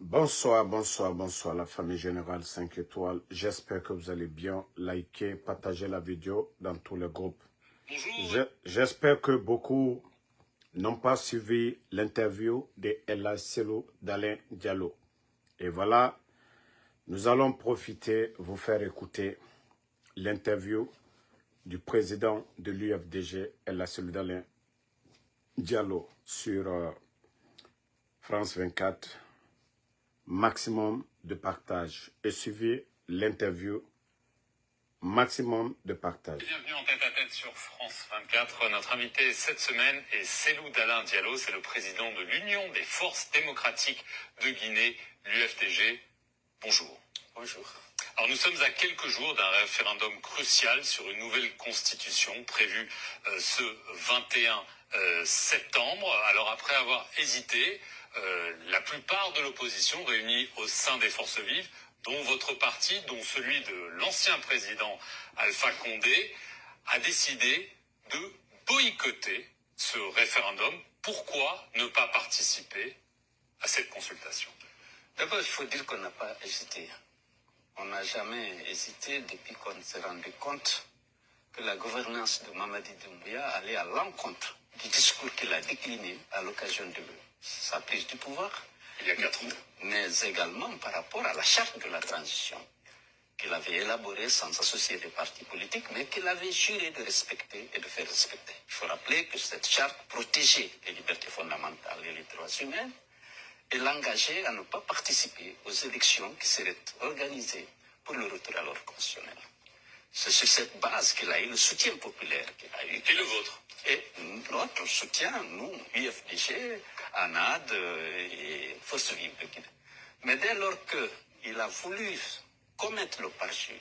Bonsoir, bonsoir, bonsoir la famille Générale 5 étoiles. J'espère que vous allez bien. Likez, partagez la vidéo dans tous les groupes. J'espère que beaucoup n'ont pas suivi l'interview de El Selou d'Alain Diallo. Et voilà, nous allons profiter, vous faire écouter l'interview du président de l'UFDG, El Selou d'Alain Diallo, sur France 24. Maximum de partage et suivez l'interview. Maximum de partage. Bienvenue en tête-à-tête sur France 24. Notre invité cette semaine est Selou d'Alain Diallo. C'est le président de l'Union des forces démocratiques de Guinée, l'UFDG. Bonjour. Bonjour. Alors nous sommes à quelques jours d'un référendum crucial sur une nouvelle constitution prévue ce 21 septembre. Alors après avoir hésité, la plupart de l'opposition réunie au sein des forces vives, dont votre parti, dont celui de l'ancien président Alpha Condé, a décidé de boycotter ce référendum. Pourquoi ne pas participer à cette consultation? D'abord, il faut dire qu'on n'a pas hésité. On n'a jamais hésité depuis qu'on s'est rendu compte que la gouvernance de Mamadi Doumbouya allait à l'encontre du discours qu'il a décliné à l'occasion de sa prise du pouvoir. Il y a 4 ans. Mais également par rapport à la charte de la transition qu'il avait élaborée sans associer des partis politiques, mais qu'il avait juré de respecter et de faire respecter. Il faut rappeler que cette charte protégeait les libertés fondamentales et les droits humains et l'engageait à ne pas participer aux élections qui seraient organisées pour le retour à l'ordre constitutionnel. C'est sur cette base qu'il a eu le soutien populaire qu'il a eu. Et le vôtre? Et notre soutien, nous, UFDG, ANAD et Forces vives de Guinée. Mais dès lors qu'il a voulu commettre le parjure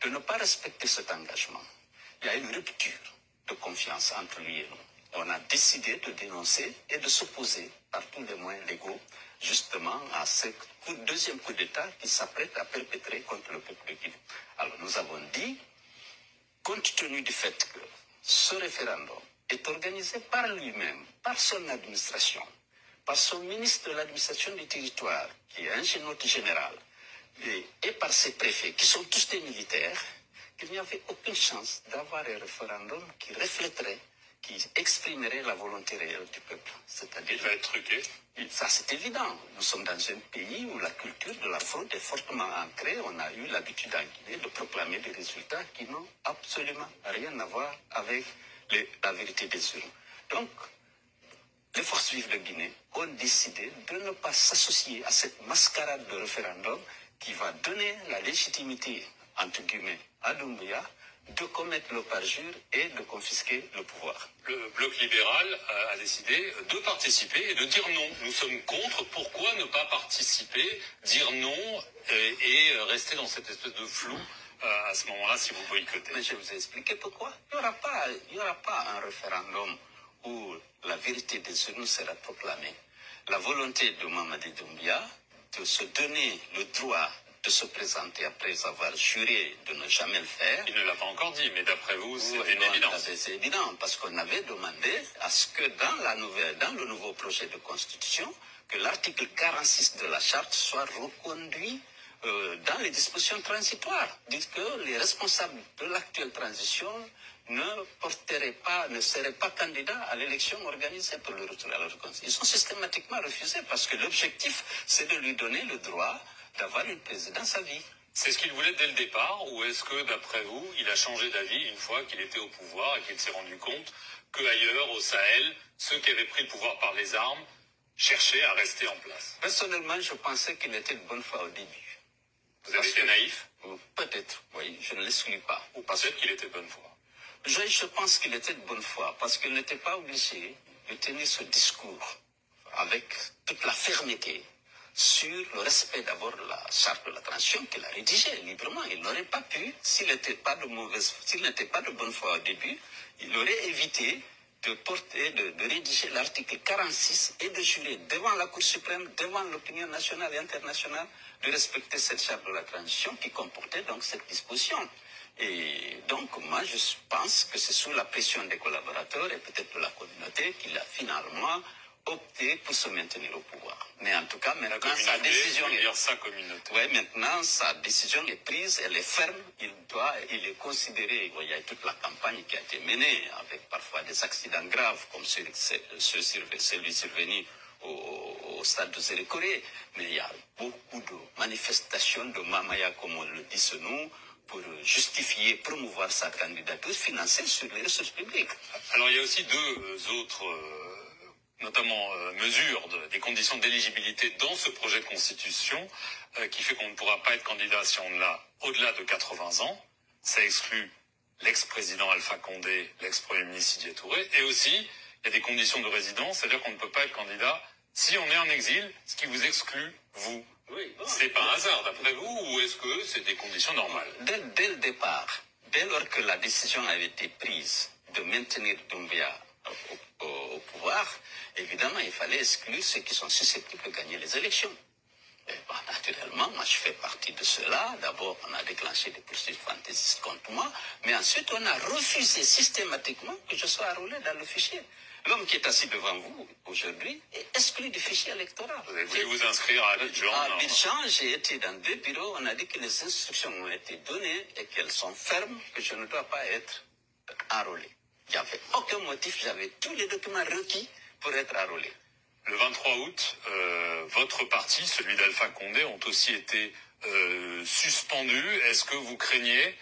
de ne pas respecter cet engagement, il y a une rupture de confiance entre lui et nous. On a décidé de dénoncer et de s'opposer par tous les moyens légaux, justement, à ce deuxième coup d'État qui s'apprête à perpétrer contre le peuple de Guinée. Alors nous avons dit, compte tenu du fait que ce référendum est organisé par lui-même, par son administration, par son ministre de l'administration du territoire, qui est ingénieur général, et par ses préfets, qui sont tous des militaires, qu'il n'y avait aucune chance d'avoir un référendum qui reflèterait, qui exprimerait la volonté réelle du peuple. C'est-à-dire, il va être truqué. Ça, c'est évident. Nous sommes dans un pays où la culture de la fraude est fortement ancrée. On a eu l'habitude en Guinée de proclamer des résultats qui n'ont absolument rien à voir avec la vérité des urnes. Donc, les forces vives de Guinée ont décidé de ne pas s'associer à cette mascarade de référendum qui va donner la légitimité, entre guillemets, à Doumbouya de commettre le parjure et de confisquer le pouvoir. Le bloc libéral a décidé de participer et de dire non. Nous sommes contre. Pourquoi ne pas participer, dire non et rester dans cette espèce de flou à ce moment-là si vous boycottez? Mais je vous ai expliqué pourquoi. Il n'y aura pas un référendum où la vérité des urnes sera proclamée. La volonté de Mamadi Doumbouya de se donner le droit de se présenter après avoir juré de ne jamais le faire. Il ne l'a pas encore dit, mais d'après vous, c'est une évidence. C'est évident, parce qu'on avait demandé à ce que dans le nouveau projet de constitution, que l'article 46 de la charte soit reconduit dans les dispositions transitoires. Dites que les responsables de l'actuelle transition ne seraient pas candidats à l'élection organisée pour le retour à l'ordre constitutionnel. Ils sont systématiquement refusés parce que l'objectif, c'est de lui donner le droit d'avoir une présidence à vie. C'est ce qu'il voulait dès le départ, ou est-ce que, d'après vous, il a changé d'avis une fois qu'il était au pouvoir et qu'il s'est rendu compte qu'ailleurs, au Sahel, ceux qui avaient pris le pouvoir par les armes cherchaient à rester en place? Personnellement, je pensais qu'il était de bonne foi au début. Vous avez été naïf? Peut-être, oui, je ne l'exclus pas. Ou peut-être qu'il était de bonne foi? Je pense qu'il était de bonne foi, parce qu'il n'était pas obligé de tenir ce discours avec toute la fermeté sur le respect d'abord de la charte de la transition qu'il a rédigée librement. Il n'aurait pas pu, s'il n'était pas de bonne foi au début, il aurait évité de rédiger l'article 46 et de jurer devant la Cour suprême, devant l'opinion nationale et internationale, de respecter cette charte de la transition qui comportait donc cette disposition. Et donc, moi, je pense que c'est sous la pression des collaborateurs et peut-être de la communauté qu'il a finalement opté pour se maintenir au pouvoir. Mais en tout cas, maintenant, sa décision maintenant, sa décision est prise, elle est ferme, il est considéré, il y a toute la campagne qui a été menée, avec parfois des accidents graves, comme celui survenu au stade de Zérékoré, mais il y a beaucoup de manifestations de Mamaya, comme on le dit chez nous, pour justifier, promouvoir sa candidature financée sur les ressources publiques. Alors il y a aussi deux autres, notamment mesures des conditions d'éligibilité dans ce projet de constitution qui fait qu'on ne pourra pas être candidat si on l'a au-delà de 80 ans. Ça exclut l'ex-président Alpha Condé, l'ex-premier ministre Didier Touré, et aussi il y a des conditions de résidence, c'est-à-dire qu'on ne peut pas être candidat si on est en exil, ce qui vous exclut, vous. Oui, bon, c'est pas un hasard d'après vous, ou est-ce que c'est des conditions normales? Dès le départ, dès lors que la décision avait été prise de maintenir Doumbouya au pouvoir, évidemment, il fallait exclure ceux qui sont susceptibles de gagner les élections. Et bon, naturellement, moi je fais partie de cela. D'abord, on a déclenché des poursuites fantaisistes contre moi, mais ensuite on a refusé systématiquement que je sois enrôlé dans le fichier. L'homme qui est assis devant vous aujourd'hui est exclu du fichier électoral. Vous avez voulu vous inscrire à Abidjan? À Abidjan, j'ai été dans 2 bureaux, on a dit que les instructions ont été données et qu'elles sont fermes, que je ne dois pas être enrôlé. Il n'y avait aucun motif, j'avais tous les documents requis pour être enrôlé. Le 23 août, votre parti, celui d'Alpha Condé, ont aussi été suspendus. Est-ce que vous craignez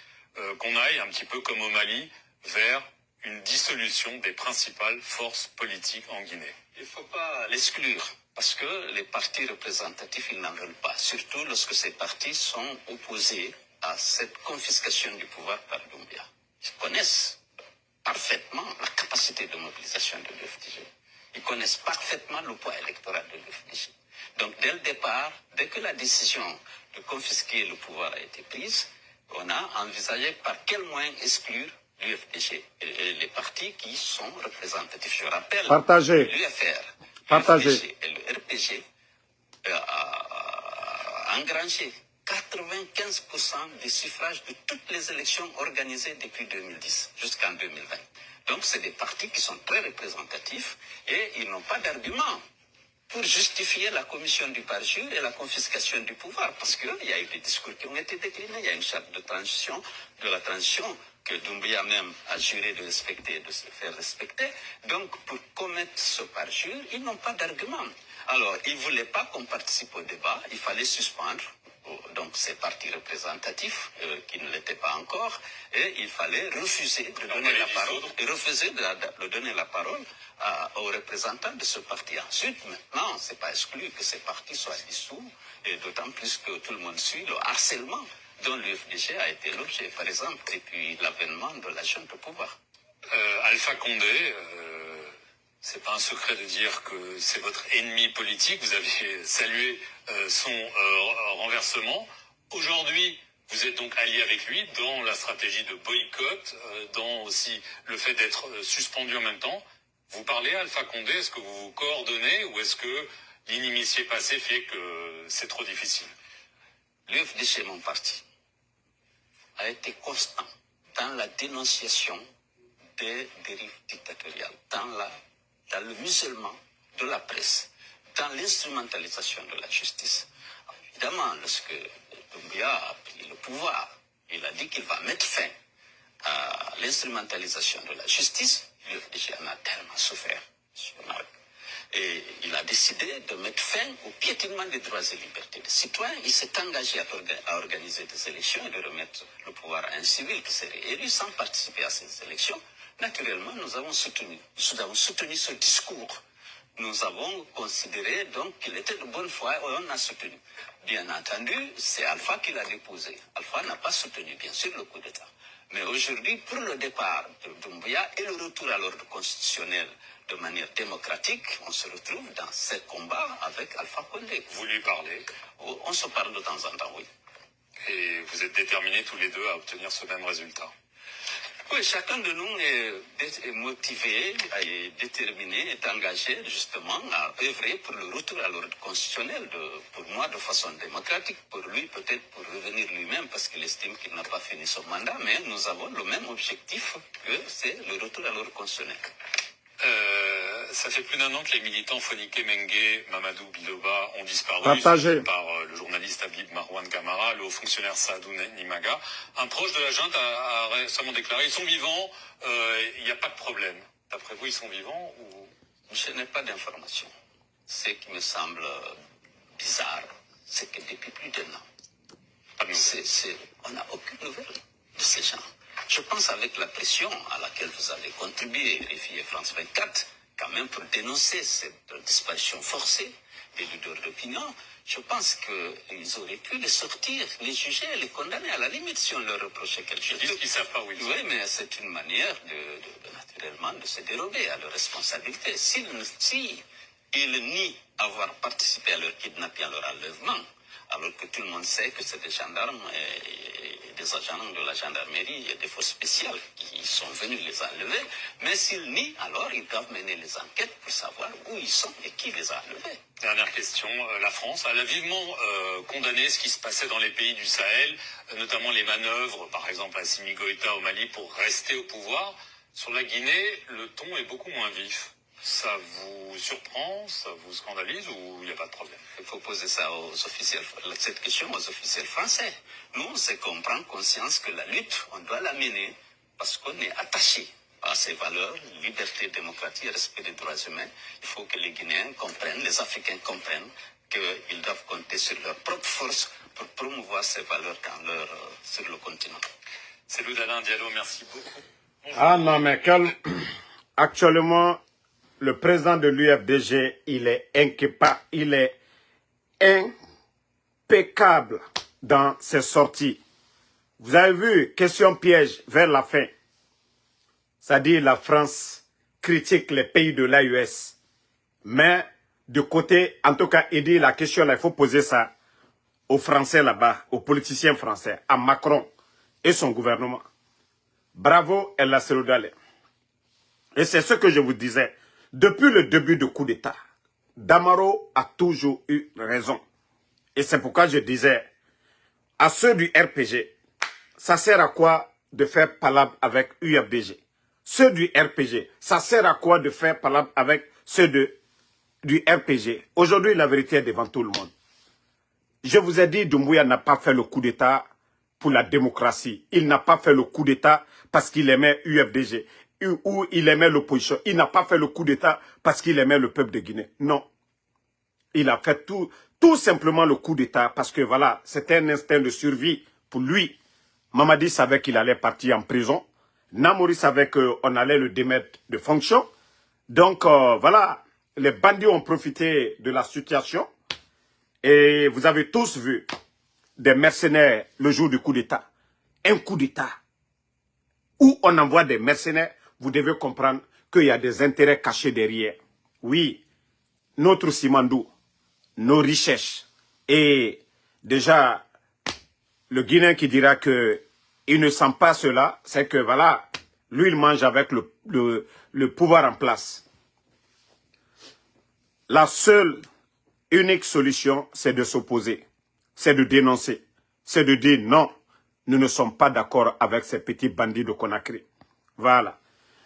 qu'on aille un petit peu comme au Mali vers une dissolution des principales forces politiques en Guinée? Il ne faut pas l'exclure, parce que les partis représentatifs, ils n'en veulent pas, surtout lorsque ces partis sont opposés à cette confiscation du pouvoir par Doumbouya. Ils connaissent parfaitement la capacité de mobilisation de l'UFDG. Ils connaissent parfaitement le poids électoral de l'UFDG. Donc, dès le départ, dès que la décision de confisquer le pouvoir a été prise, on a envisagé par quel moyen exclure l'UFDG et les partis qui sont représentatifs. Je rappelle, l'UFR, l'UFDG et le RPG a engrangé 95% des suffrages de toutes les élections organisées depuis 2010 jusqu'en 2020. Donc, c'est des partis qui sont très représentatifs et ils n'ont pas d'argument pour justifier la commission du parjure et la confiscation du pouvoir, parce qu'il y a eu des discours qui ont été déclinés, il y a une charte de la transition que Doumbouya même a juré de respecter et de se faire respecter. Donc, pour commettre ce parjure, ils n'ont pas d'argument. Alors, ils ne voulaient pas qu'on participe au débat, il fallait suspendre donc ces partis représentatifs qui ne l'étaient pas encore, et il fallait refuser de donner la parole, aux représentants de ce parti. Ensuite, maintenant, c'est pas exclu que ces partis soient dissous, et d'autant plus que tout le monde suit le harcèlement dont l'UFDG a été l'objet, par exemple, depuis l'avènement de la junte au pouvoir. Alpha Condé, c'est pas un secret de dire que c'est votre ennemi politique. Vous avez salué son renversement. Aujourd'hui, vous êtes donc allié avec lui dans la stratégie de boycott, dans aussi le fait d'être suspendu en même temps. Vous parlez à Alpha Condé, est-ce que vous vous coordonnez ou est-ce que l'inimitié passée fait que c'est trop difficile? L'UFDG, mon parti, a été constant dans la dénonciation des dérives dictatoriales, dans le musellement de la presse, dans l'instrumentalisation de la justice. Évidemment, lorsque Doumbouya a pris le pouvoir, il a dit qu'il va mettre fin à l'instrumentalisation de la justice. L'UFDG en a tellement souffert. Et il a décidé de mettre fin au piétinement des droits et libertés des citoyens. Il s'est engagé à organiser des élections et de remettre le pouvoir à un civil qui serait élu sans participer à ces élections. Naturellement, nous avons soutenu ce discours. Nous avons considéré donc qu'il était de bonne foi et on a soutenu. Bien entendu, c'est Alpha qui l'a déposé. Alpha n'a pas soutenu, bien sûr, le coup d'État. Mais aujourd'hui, pour le départ de Doumbouya et le retour à l'ordre constitutionnel de manière démocratique, on se retrouve dans ces combats avec Alpha Condé. Vous lui parlez? On se parle de temps en temps, oui. Et vous êtes déterminés tous les deux à obtenir ce même résultat? Oui, chacun de nous est motivé, est déterminé, est engagé justement à œuvrer pour le retour à l'ordre constitutionnel, pour moi de façon démocratique, pour lui peut-être pour revenir lui-même parce qu'il estime qu'il n'a pas fini son mandat, mais nous avons le même objectif que c'est le retour à l'ordre constitutionnel. Ça fait plus d'un an que les militants Fonike Mengue, Mamadou Biloba ont disparu. Partagé par le journaliste Habib Marwan Kamara, le haut fonctionnaire Saadou Nimaga. Un proche de la junte a récemment déclaré ils sont vivants, il n'y a pas de problème. D'après vous, ils sont vivants ou... Je n'ai pas d'informations. Ce qui me semble bizarre, c'est que depuis plus d'un an, on n'a aucune nouvelle de ces gens. Je pense avec la pression à laquelle vous avez contribué, les filles France 24, quand même pour dénoncer cette disparition forcée des leaders d'opinion, je pense qu'ils auraient pu les sortir, les juger, les condamner. À la limite, si on leur reprochait quelque chose. Ils disent qu'ils ne savent pas où ils sont. Oui, mais c'est une manière naturellement de se dérober à leurs responsabilités. S'ils nient avoir participé à leur kidnapping, à leur enlèvement, alors que tout le monde sait que c'est des gendarmes et des agents de la gendarmerie et des forces spéciales qui sont venus les enlever. Mais s'ils nient, alors ils doivent mener les enquêtes pour savoir où ils sont et qui les a enlevés. Dernière question, la France elle a vivement condamné ce qui se passait dans les pays du Sahel, notamment les manœuvres, par exemple à Assimi Goïta au Mali, pour rester au pouvoir. Sur la Guinée, le ton est beaucoup moins vif. Ça vous surprend, ça vous scandalise ou il n'y a pas de problème? Il faut poser ça aux officiels, cette question aux officiels français. Nous, c'est qu'on prend conscience que la lutte, on doit la mener parce qu'on est attaché à ces valeurs, liberté, démocratie, respect des droits humains. Il faut que les Guinéens comprennent, les Africains comprennent qu'ils doivent compter sur leur propre force pour promouvoir ces valeurs sur le continent. C'est Alain Diallo, merci beaucoup. Bonjour. Ah non, mais actuellement, le président de l'UFDG, il est impeccable dans ses sorties. Vous avez vu, question piège vers la fin. C'est-à-dire la France critique les pays de l'AES. Mais de côté, en tout cas, il dit la question là, il faut poser ça aux Français là-bas, aux politiciens français, à Macron et son gouvernement. Bravo, El Seloudale. Et c'est ce que je vous disais. Depuis le début du coup d'État, Damaro a toujours eu raison. Et c'est pourquoi je disais à ceux du RPG, ça sert à quoi de faire palabre avec UFDG? Ceux du RPG, ça sert à quoi de faire palabre avec ceux du RPG? Aujourd'hui, la vérité est devant tout le monde. Je vous ai dit, Doumbouya n'a pas fait le coup d'État pour la démocratie. Il n'a pas fait le coup d'État parce qu'il aimait UFDG ou il aimait l'opposition. Il n'a pas fait le coup d'État parce qu'il aimait le peuple de Guinée. Non. Il a fait tout simplement le coup d'État parce que voilà, c'était un instinct de survie pour lui. Mamadi savait qu'il allait partir en prison. Namori savait qu'on allait le démettre de fonction. Donc voilà, les bandits ont profité de la situation. Et vous avez tous vu des mercenaires le jour du coup d'État. Un coup d'État où on envoie des mercenaires, vous devez comprendre qu'il y a des intérêts cachés derrière. Oui, notre Simandou, nos richesses. Et déjà, le Guinéen qui dira qu'il ne sent pas cela, c'est que voilà, lui il mange avec le pouvoir en place. La seule, unique solution, c'est de s'opposer, c'est de dénoncer, c'est de dire non, nous ne sommes pas d'accord avec ces petits bandits de Conakry. Voilà.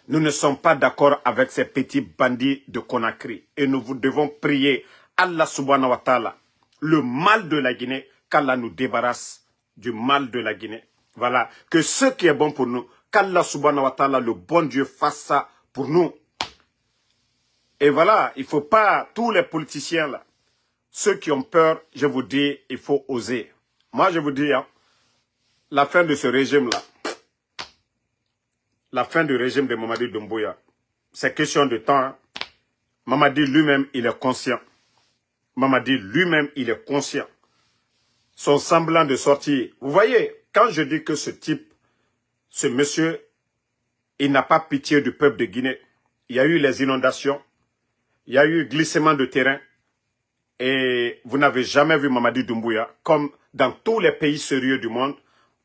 Nous ne sommes pas d'accord avec ces petits bandits de Conakry. Et nous devons prier Allah subhanahu wa ta'ala, le mal de la Guinée, qu'Allah nous débarrasse du mal de la Guinée. Voilà. Que ce qui est bon pour nous, qu'Allah subhanahu wa ta'ala, le bon Dieu, fasse ça pour nous. Et voilà, il ne faut pas, tous les politiciens là, ceux qui ont peur, je vous dis, il faut oser. Moi, je vous dis, hein, la fin de ce régime-là, la fin du régime de Mamadi Doumbouya, c'est question de temps. Hein. Mamadi lui-même, il est conscient. Mamadi lui-même, il est conscient. Son semblant de sortir. Vous voyez, quand je dis que ce type, ce monsieur, il n'a pas pitié du peuple de Guinée. Il y a eu les inondations, il y a eu glissement de terrain. Et vous n'avez jamais vu Mamadi Doumbouya, comme dans tous les pays sérieux du monde.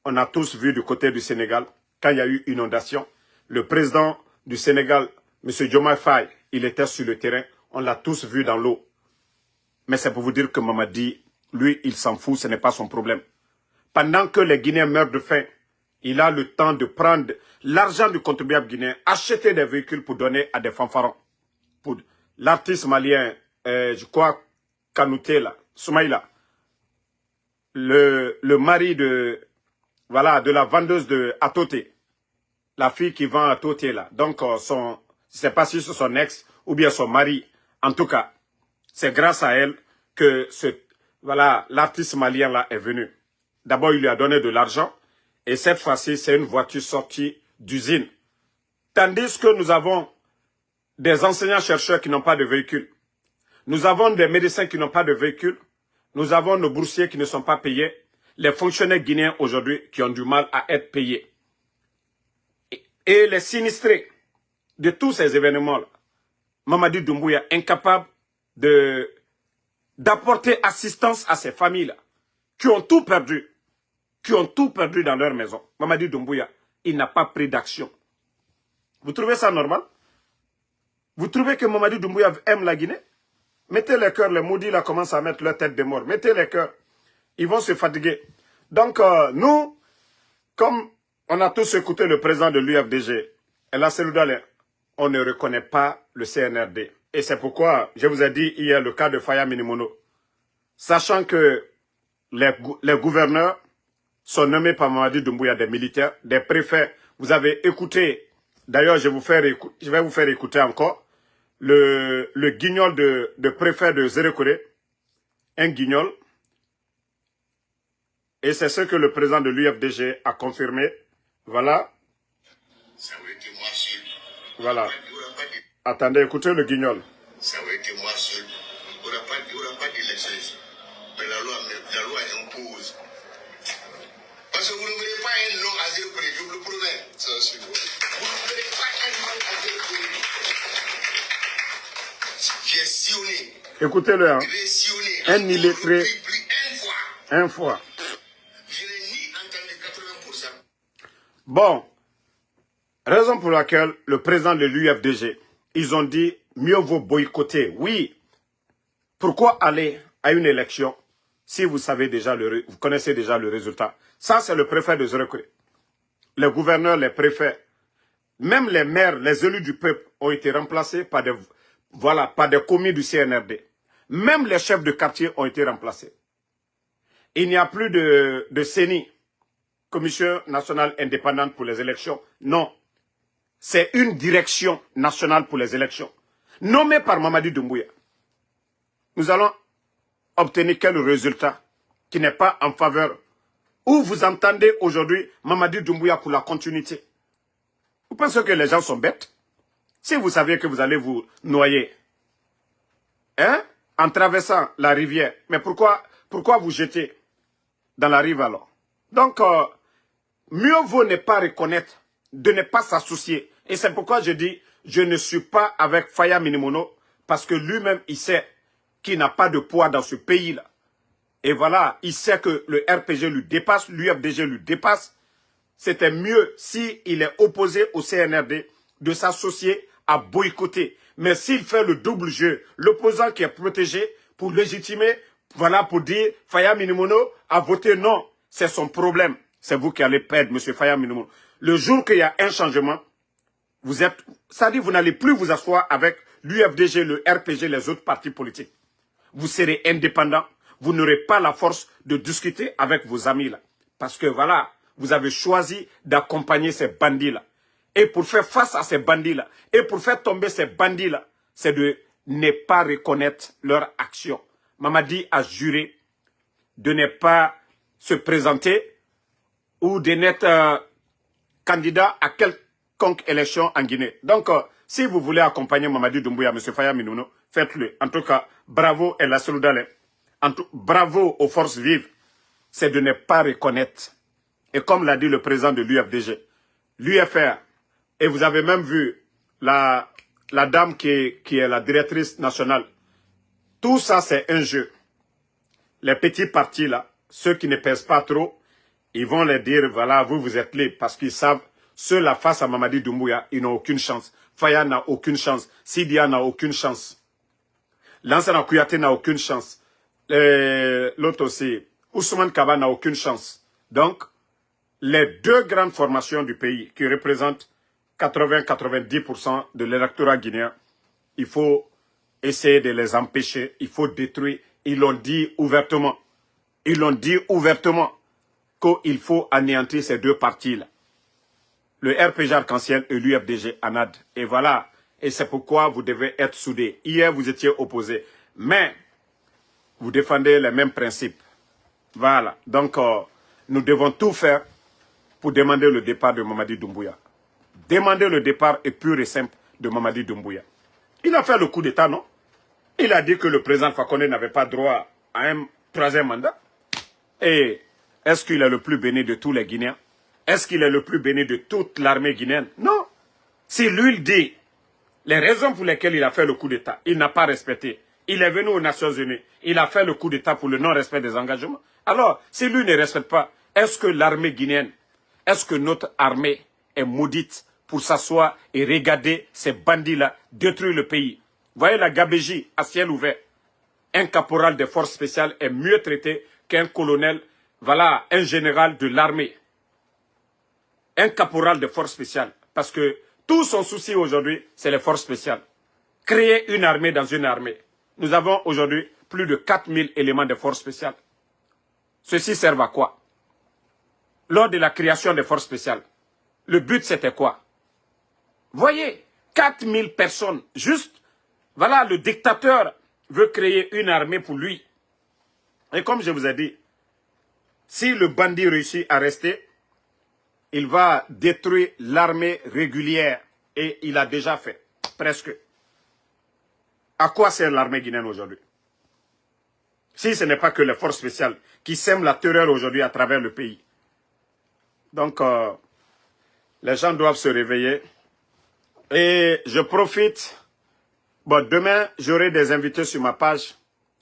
On a tous vu du côté du Sénégal, quand il y a eu inondation. Le président du Sénégal, M. Diomaye Faye, il était sur le terrain. On l'a tous vu dans l'eau. Mais c'est pour vous dire que Mamadi, lui, il s'en fout, ce n'est pas son problème. Pendant que les Guinéens meurent de faim, il a le temps de prendre l'argent du contribuable guinéen, acheter des véhicules pour donner à des fanfarons. l'artiste malien, je crois, Kanouté, là, Soumaïla, le mari de, voilà, de la vendeuse de Atoté, la fille qui vend Atoté, là. Donc, je ne sais pas si c'est son ex ou bien son mari. En tout cas, c'est grâce à elle que voilà, l'artiste malien, là, est venu. D'abord, il lui a donné de l'argent. Et cette fois-ci, c'est une voiture sortie d'usine. Tandis que nous avons des enseignants-chercheurs qui n'ont pas de véhicule. Nous avons des médecins qui n'ont pas de véhicule. Nous avons nos boursiers qui ne sont pas payés. Les fonctionnaires guinéens aujourd'hui qui ont du mal à être payés. Et les sinistrés de tous ces événements-là, Mamadi Doumbouya incapable d'apporter assistance à ces familles-là, qui ont tout perdu dans leur maison. Mamadi Doumbouya, il n'a pas pris d'action. Vous trouvez ça normal? Vous trouvez que Mamadi Doumbouya aime la Guinée? Mettez les cœurs, les maudits là commencent à mettre leur tête de mort. Mettez les cœurs, ils vont se fatiguer. Donc nous, comme on a tous écouté le président de l'UFDG, El Seloudalé, on ne reconnaît pas le CNRD. Et c'est pourquoi je vous ai dit hier le cas de Faya Minimono. Sachant que les gouverneurs sont nommés par Mamadi Doumbouya, des militaires, des préfets. Vous avez écouté, d'ailleurs je vais vous faire écouter encore, le guignol de préfet de Zérékoré, un guignol. Et c'est ce que le président de l'UFDG a confirmé. Voilà. Voilà. Attendez, écoutez le guignol. Ça aurait été moi seul. On n'aura pas dit les choses. Mais la loi impose. Parce que vous ne voulez pas un nom à Zérékoré, je vous le promets. Ça, c'est bon. Vous ne voulez pas un nom à Zérékoré. J'ai sillonné. Écoutez-le, hein. Un illettré. Une fois. Je n'ai ni entendu 80%. Bon. Raison pour laquelle le président de l'UFDG, ils ont dit, mieux vaut boycotter. Oui. Pourquoi aller à une élection si vous savez déjà vous connaissez déjà le résultat? Ça, c'est le préfet de Zérékoré. Les gouverneurs, les préfets, même les maires, les élus du peuple ont été remplacés par des commis du CNRD. Même les chefs de quartier ont été remplacés. Il n'y a plus de CENI, Commission nationale indépendante pour les élections. Non. C'est une direction nationale pour les élections, nommée par Mamadi Doumbouya. Nous allons obtenir quel résultat qui n'est pas en faveur. Où vous entendez aujourd'hui Mamadi Doumbouya pour la continuité? Vous pensez que les gens sont bêtes? Si vous saviez que vous allez vous noyer, hein, en traversant la rivière, mais pourquoi vous jetez dans la rive alors? Donc, mieux vaut ne pas reconnaître, de ne pas s'associer. Et c'est pourquoi je dis, je ne suis pas avec Faya Minimono, parce que lui-même, il sait qu'il n'a pas de poids dans ce pays-là. Et voilà, il sait que le RPG lui dépasse, l'UFDG lui dépasse. C'était mieux s'il est opposé au CNRD de s'associer à boycotter. Mais s'il fait le double jeu, l'opposant qui est protégé pour légitimer, voilà, pour dire Faya Minimono a voté non, c'est son problème. C'est vous qui allez perdre, M. Faya Minimono. Le jour qu'il y a un changement, c'est-à-dire vous n'allez plus vous asseoir avec l'UFDG, le RPG, les autres partis politiques. Vous serez indépendant. Vous n'aurez pas la force de discuter avec vos amis là. Parce que voilà, vous avez choisi d'accompagner ces bandits-là. Et pour faire face à ces bandits-là, et pour faire tomber ces bandits-là, c'est de ne pas reconnaître leur action. Mamadi a juré de ne pas se présenter ou de n'être candidat à quelconque élection en Guinée. Donc, si vous voulez accompagner Mamadi Doumbouya, M. Faya Minimono, faites-le. En tout cas, bravo El Seloudalé. Bravo aux forces vives. C'est de ne pas reconnaître. Et comme l'a dit le président de l'UFDG, l'UFR, et vous avez même vu la dame qui est la directrice nationale, tout ça c'est un jeu. Les petits partis là, ceux qui ne pèsent pas trop, ils vont leur dire, voilà, vous êtes libres, parce qu'ils savent, ceux-là face à Mamadi Doumbouya, ils n'ont aucune chance. Faya n'a aucune chance. Sidia n'a aucune chance. Lansana Kouyaté n'a aucune chance. L'autre aussi, Ousmane Kaba n'a aucune chance. Donc, les deux grandes formations du pays qui représentent 80-90% de l'électorat guinéen, il faut essayer de les empêcher. Il faut détruire. Ils l'ont dit ouvertement. Ils l'ont dit ouvertement qu'il faut anéantir ces deux partis-là. Le RPG Arc-en-Ciel et l'UFDG ANAD. Et voilà. Et c'est pourquoi vous devez être soudés. Hier, vous étiez opposés. Mais vous défendez les mêmes principes. Voilà. Donc, nous devons tout faire pour demander le départ de Mamadi Doumbouya. Demander le départ est pur et simple de Mamadi Doumbouya. Il a fait le coup d'État, non? Il a dit que le président Fakonde n'avait pas droit à un troisième mandat. Et est-ce qu'il est le plus béni de tous les Guinéens? Est-ce qu'il est le plus béni de toute l'armée guinéenne? Non. Si lui il dit les raisons pour lesquelles il a fait le coup d'État, il n'a pas respecté. Il est venu aux Nations Unies. Il a fait le coup d'État pour le non-respect des engagements. Alors, si lui ne respecte pas, est-ce que l'armée guinéenne, est-ce que notre armée est maudite pour s'asseoir et regarder ces bandits-là détruire le pays? Voyez la gabégie à ciel ouvert. Un caporal des forces spéciales est mieux traité qu'un colonel, voilà, un général de l'armée. Un caporal de forces spéciales. Parce que tout son souci aujourd'hui, c'est les forces spéciales. Créer une armée dans une armée. Nous avons aujourd'hui plus de 4000 éléments de forces spéciales. Ceci sert à quoi? Lors de la création des forces spéciales, le but c'était quoi? Voyez, 4000 personnes, juste, voilà, le dictateur veut créer une armée pour lui. Et comme je vous ai dit, si le bandit réussit à rester, il va détruire l'armée régulière. Et il a déjà fait, presque. À quoi sert l'armée guinéenne aujourd'hui? Si ce n'est pas que les forces spéciales qui sèment la terreur aujourd'hui à travers le pays. Donc, les gens doivent se réveiller. Et je profite. Bon, demain, j'aurai des invités sur ma page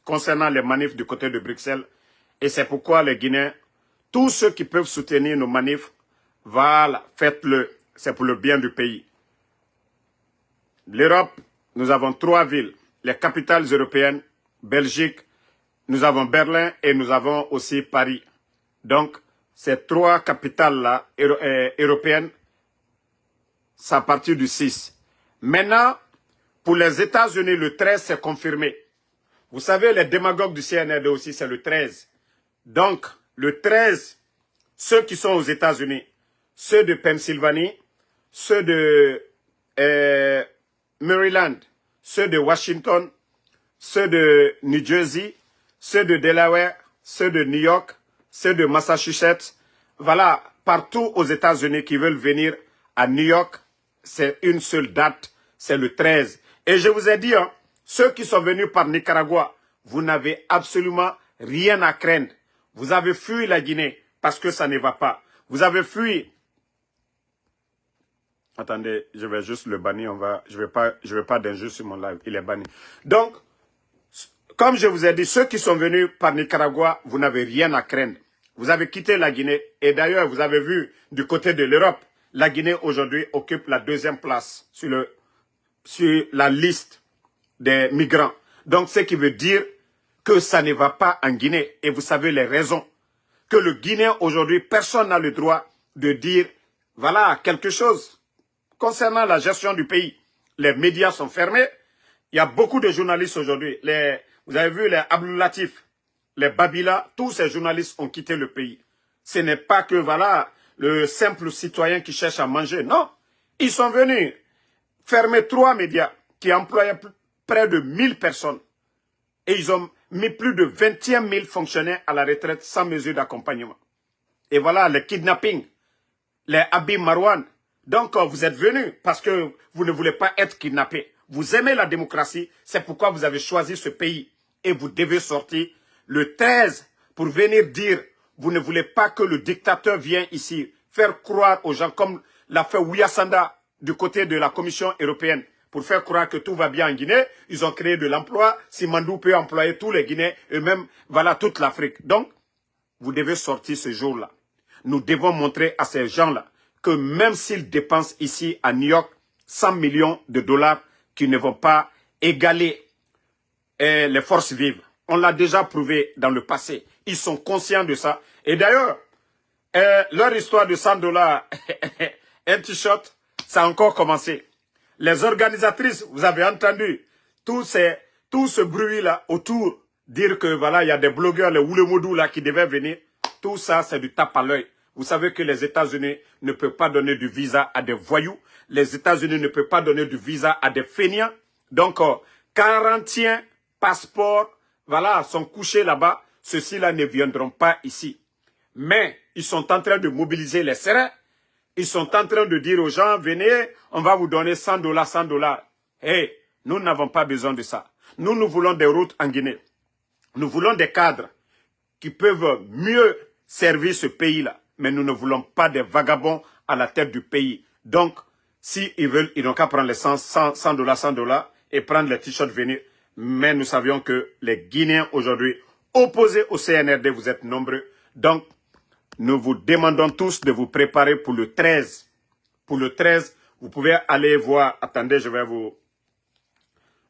concernant les manifs du côté de Bruxelles. Et c'est pourquoi les Guinéens, tous ceux qui peuvent soutenir nos manifs, voilà, faites-le. C'est pour le bien du pays. L'Europe, nous avons 3 villes. Les capitales européennes, Belgique, nous avons Berlin et nous avons aussi Paris. Donc, ces 3 capitales-là européennes, c'est à partir du 6. Maintenant, pour les États-Unis, le 13, c'est confirmé. Vous savez, les démagogues du CNRD aussi, c'est le 13. Donc, le 13, ceux qui sont aux États-Unis, ceux de Pennsylvanie, ceux de Maryland, ceux de Washington, ceux de New Jersey, ceux de Delaware, ceux de New York, ceux de Massachusetts, voilà, partout aux États-Unis qui veulent venir à New York, c'est une seule date, c'est le 13. Et je vous ai dit, hein, ceux qui sont venus par Nicaragua, vous n'avez absolument rien à craindre. Vous avez fui la Guinée parce que ça ne va pas. Vous avez fui. Attendez, je vais juste le bannir. Je vais pas d'injure sur mon live. Il est banni. Donc, comme je vous ai dit, ceux qui sont venus par Nicaragua, vous n'avez rien à craindre. Vous avez quitté la Guinée. Et d'ailleurs, vous avez vu du côté de l'Europe, la Guinée aujourd'hui occupe la 2e place sur la liste des migrants. Donc, ce qui veut dire que ça ne va pas en Guinée. Et vous savez les raisons. Que le Guinéen aujourd'hui, personne n'a le droit de dire, voilà, quelque chose concernant la gestion du pays. Les médias sont fermés. Il y a beaucoup de journalistes aujourd'hui. Vous avez vu les Abdou Latif, les Babila, tous ces journalistes ont quitté le pays. Ce n'est pas que, voilà, le simple citoyen qui cherche à manger. Non, ils sont venus fermer 3 médias qui employaient près de 1000 personnes. Et ils ont mis plus de 21 000 fonctionnaires à la retraite sans mesure d'accompagnement. Et voilà, les kidnappings, les Habib Marwan. Donc, vous êtes venus parce que vous ne voulez pas être kidnappés. Vous aimez la démocratie, c'est pourquoi vous avez choisi ce pays. Et vous devez sortir le 13 pour venir dire, vous ne voulez pas que le dictateur vienne ici faire croire aux gens, comme l'a fait Ouyassanda du côté de la Commission européenne, pour faire croire que tout va bien en Guinée. Ils ont créé de l'emploi. Simandou peut employer tous les Guinéens et même, voilà, toute l'Afrique. Donc, vous devez sortir ce jour-là. Nous devons montrer à ces gens-là que même s'ils dépensent ici à New York 100 millions de dollars, qu'ils ne vont pas égaler les forces vives. On l'a déjà prouvé dans le passé. Ils sont conscients de ça. Et d'ailleurs, leur histoire de 100 dollars, un t-shirt, ça a encore commencé. Les organisatrices, vous avez entendu, tous ces tout ce bruit-là autour, dire que voilà, il y a des blogueurs, les Oulemodou là qui devaient venir, tout ça, c'est du tape à l'œil. Vous savez que les États-Unis ne peuvent pas donner du visa à des voyous. Les États-Unis ne peuvent pas donner du visa à des fainéants. Donc, 41 passeports, voilà, sont couchés là-bas. Ceux-ci-là ne viendront pas ici. Mais, ils sont en train de mobiliser les serins. Ils sont en train de dire aux gens, venez, on va vous donner $100, 100 $. Hey, nous n'avons pas besoin de ça. Nous voulons des routes en Guinée. Nous voulons des cadres qui peuvent mieux servir ce pays-là. Mais nous ne voulons pas des vagabonds à la tête du pays. Donc, s'ils veulent, ils n'ont qu'à prendre les $100, 100 $, et prendre les t-shirts venir. Mais nous savions que les Guinéens aujourd'hui, opposés au CNRD, vous êtes nombreux. Donc, nous vous demandons tous de vous préparer pour le 13. Pour le 13, vous pouvez aller voir. Attendez, je vais vous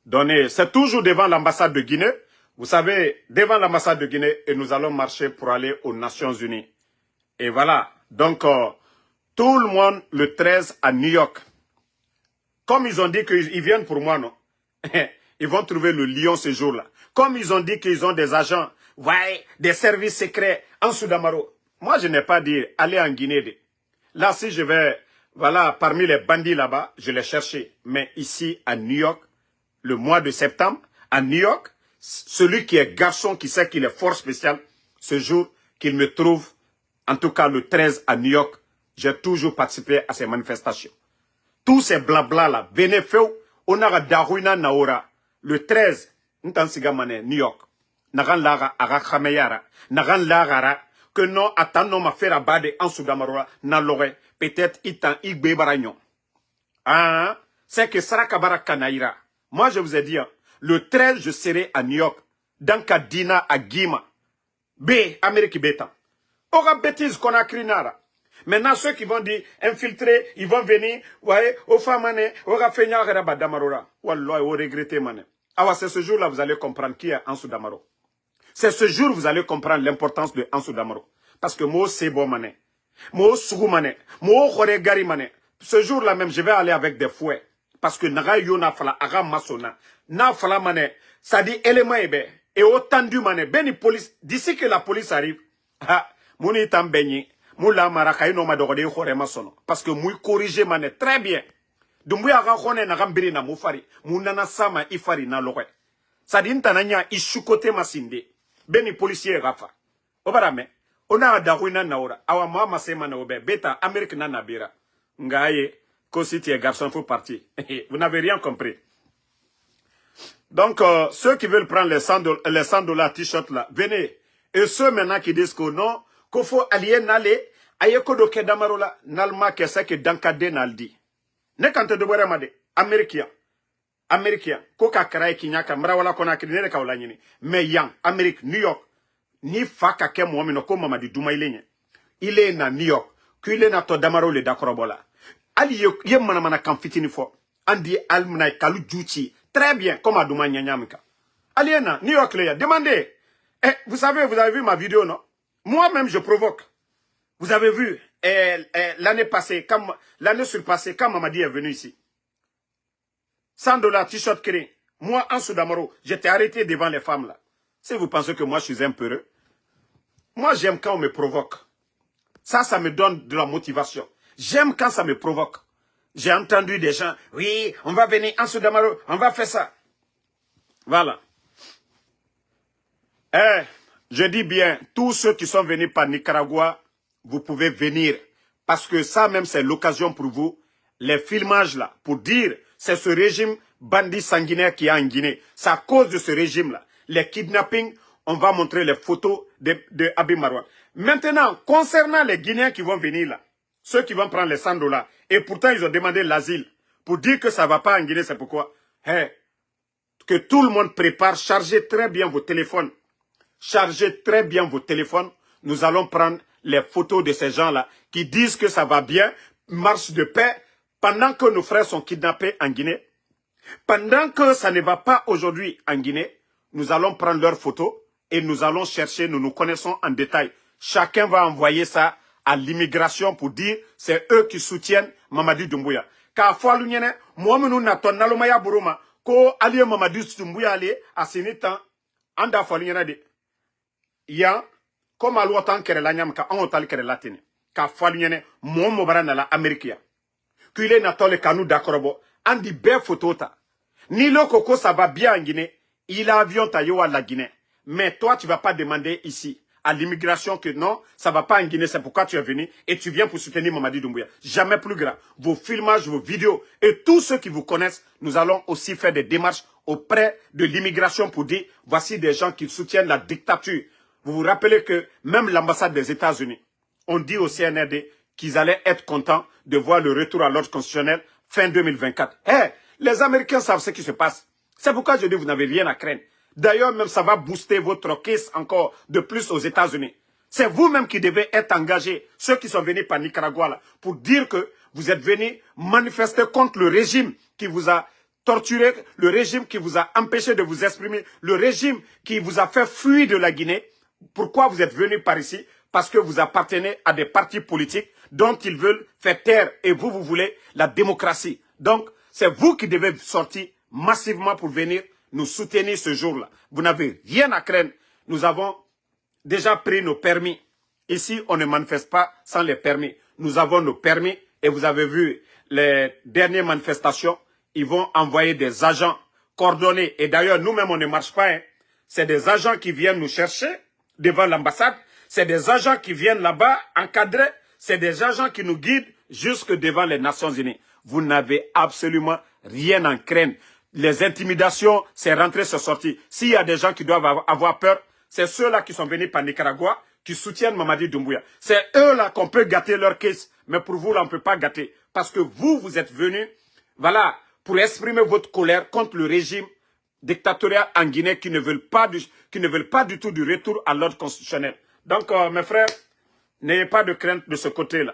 donner. C'est toujours devant l'ambassade de Guinée. Vous savez, devant l'ambassade de Guinée, et nous allons marcher pour aller aux Nations Unies. Et voilà. Donc, tout le monde le 13 à New York. Comme ils ont dit qu'ils viennent pour moi, non? Ils vont trouver le lion ce jour-là. Comme ils ont dit qu'ils ont des agents, ouais, des services secrets en Soudamaro. Moi, je n'ai pas dit aller en Guinée. Là, si je vais, voilà, parmi les bandits là-bas, je les chercher. Mais ici, à New York, le mois de septembre, à New York, celui qui est garçon, qui sait qu'il est fort spécial, ce jour qu'il me trouve, en tout cas le 13 à New York, j'ai toujours participé à ces manifestations. Tous ces blabla là, venez faire, on a Darwina Naora, le 13, Ntansigamane, New York, Nagan Lara, Ara Khameyara, Nagan Lara, que non, attendons ma faire abade en Soudamarola, Nalore, peut-être Itan Igbe Baragnon. Ah, c'est que Sarakabara Kanaïra. Moi, je vous ai dit, le 13, je serai à New York, dans Kadina, à Guima. B, Amérique Beta. Aura bêtise qu'on a crinara. Maintenant, ceux qui vont dire infiltrer, ils vont venir, ouais, au famane, aura fait nyaraba damarora. Wallah, vous regrettez, mané. Ah, c'est ce jour-là, vous allez comprendre qui est Ansou Damaro. C'est ce jour vous allez comprendre l'importance de Ansou Damaro. Parce que moi, c'est bon, mané. Moi, sougou, mané. Moi, gari, mané. Ce jour-là même, je vais aller avec des fouets. Parce que naga yona fala, aga masona. Na fala, mané. Ça dit élément ebe. Et autant du mané. Beni police. D'ici que la police arrive. Ah, mouni tam beigné. Moula maraka ino madogode khore masono. Parce que mouy corriger mané. Très bien. Dumbu aga khone na gambiri na mufari. Mounana sama ifari na lowe. Ça dit ntananya ishukote masinde. Beni policier rafa. Obarame. Ona adawina naora. Awa mama sema na obe. Beta Amérique na nabira. Ngaye. Si tu es garçon, il faut partir. Vous n'avez rien compris. Donc, ceux qui veulent prendre les $100 t-shirt là, venez. Et ceux maintenant qui disent que non, qu'il faut aller n'aller, ayeko do kedamarola, n'alma que c'est que dankade n'aldi. Ne quand te devoir made, Américain, koka karaye kinyaka, mrawala kona kine ka ulanyini. Mais yang, Amérique, New York, ni faka ke mwamino ko mamadi dumailenye. Il est na New York, qu'il est na to damaro le dakorobola. Ali ye mana kan fitini fo andi almuna kalu juchi très bien comme aduma nyanyamika aliena New York le demandez. Vous savez, vous avez vu ma vidéo, non? Moi-même je provoque. Vous avez vu l'année passée, l'année surpassée, quand Mamadi est venu ici, $100 t-shirt créé. Moi en Soudamaro, j'étais arrêté devant les femmes là. Si vous pensez que moi je suis un peureux, moi j'aime quand on me provoque. Ça me donne de la motivation. J'aime quand ça me provoque. J'ai entendu des gens, oui, on va venir en Soudamaro, on va faire ça. Voilà. Je dis bien, tous ceux qui sont venus par Nicaragua, vous pouvez venir. Parce que ça même, c'est l'occasion pour vous, les filmages là, pour dire, c'est ce régime bandit sanguinaire qui est en Guinée. C'est à cause de ce régime-là. Les kidnappings, on va montrer les photos de Abi Marouane. Maintenant, concernant les Guinéens qui vont venir là, ceux qui vont prendre les $100, et pourtant ils ont demandé l'asile, pour dire que ça ne va pas en Guinée, c'est pourquoi, que tout le monde prépare, chargez très bien vos téléphones. Chargez très bien vos téléphones. Nous allons prendre les photos de ces gens-là qui disent que ça va bien, marche de paix, pendant que nos frères sont kidnappés en Guinée. Pendant que ça ne va pas aujourd'hui en Guinée, nous allons prendre leurs photos et nous allons chercher, nous nous connaissons en détail. Chacun va envoyer ça à l'immigration pour dire c'est eux qui soutiennent Mamadi Doumbouya. Car fois l'union, moi nous n'attendons nalomaya buruma ko aliye Mamadou Doumbouya ale a sini tan anda fali nyana de ya comme alu otan kere la nyam ka on otal kere latine ka fali nyane mo bara na la Amerikia qu'il na tole kanu dakorobo andi be photota ni le coco ça va bien en Guinée il a avion taillé à la Guinée mais toi tu vas pas demander ici à l'immigration que non, ça va pas en Guinée, c'est pourquoi tu es venu et tu viens pour soutenir Mamadi Doumbouya. Jamais plus grand. Vos filmages, vos vidéos et tous ceux qui vous connaissent, nous allons aussi faire des démarches auprès de l'immigration pour dire, voici des gens qui soutiennent la dictature. Vous vous rappelez que même l'ambassade des États-Unis, on dit au CNRD qu'ils allaient être contents de voir le retour à l'ordre constitutionnel fin 2024. Les Américains savent ce qui se passe. C'est pourquoi je dis, vous n'avez rien à craindre. D'ailleurs, même ça va booster votre caisse encore de plus aux États-Unis. C'est vous-même qui devez être engagés, ceux qui sont venus par Nicaragua, là, pour dire que vous êtes venus manifester contre le régime qui vous a torturé, le régime qui vous a empêché de vous exprimer, le régime qui vous a fait fuir de la Guinée. Pourquoi vous êtes venus par ici? Parce que vous appartenez à des partis politiques dont ils veulent faire taire et vous, vous voulez la démocratie. Donc, c'est vous qui devez sortir massivement pour venir nous soutenir ce jour-là. Vous n'avez rien à craindre. Nous avons déjà pris nos permis. Ici, on ne manifeste pas sans les permis. Nous avons nos permis et vous avez vu les dernières manifestations. Ils vont envoyer des agents coordonnés. Et d'ailleurs, nous-mêmes, on ne marche pas. Hein. C'est des agents qui viennent nous chercher devant l'ambassade. C'est des agents qui viennent là-bas encadrer. C'est des agents qui nous guident jusque devant les Nations Unies. Vous n'avez absolument rien à craindre. Les intimidations, c'est rentré, c'est sorti. S'il y a des gens qui doivent avoir peur, c'est ceux-là qui sont venus par Nicaragua, qui soutiennent Mamadi Doumbouya. C'est eux-là qu'on peut gâter leur caisse. Mais pour vous, là, on ne peut pas gâter. Parce que vous, vous êtes venus, voilà, pour exprimer votre colère contre le régime dictatorial en Guinée qui ne veulent pas du tout du retour à l'ordre constitutionnel. Donc, mes frères, n'ayez pas de crainte de ce côté-là.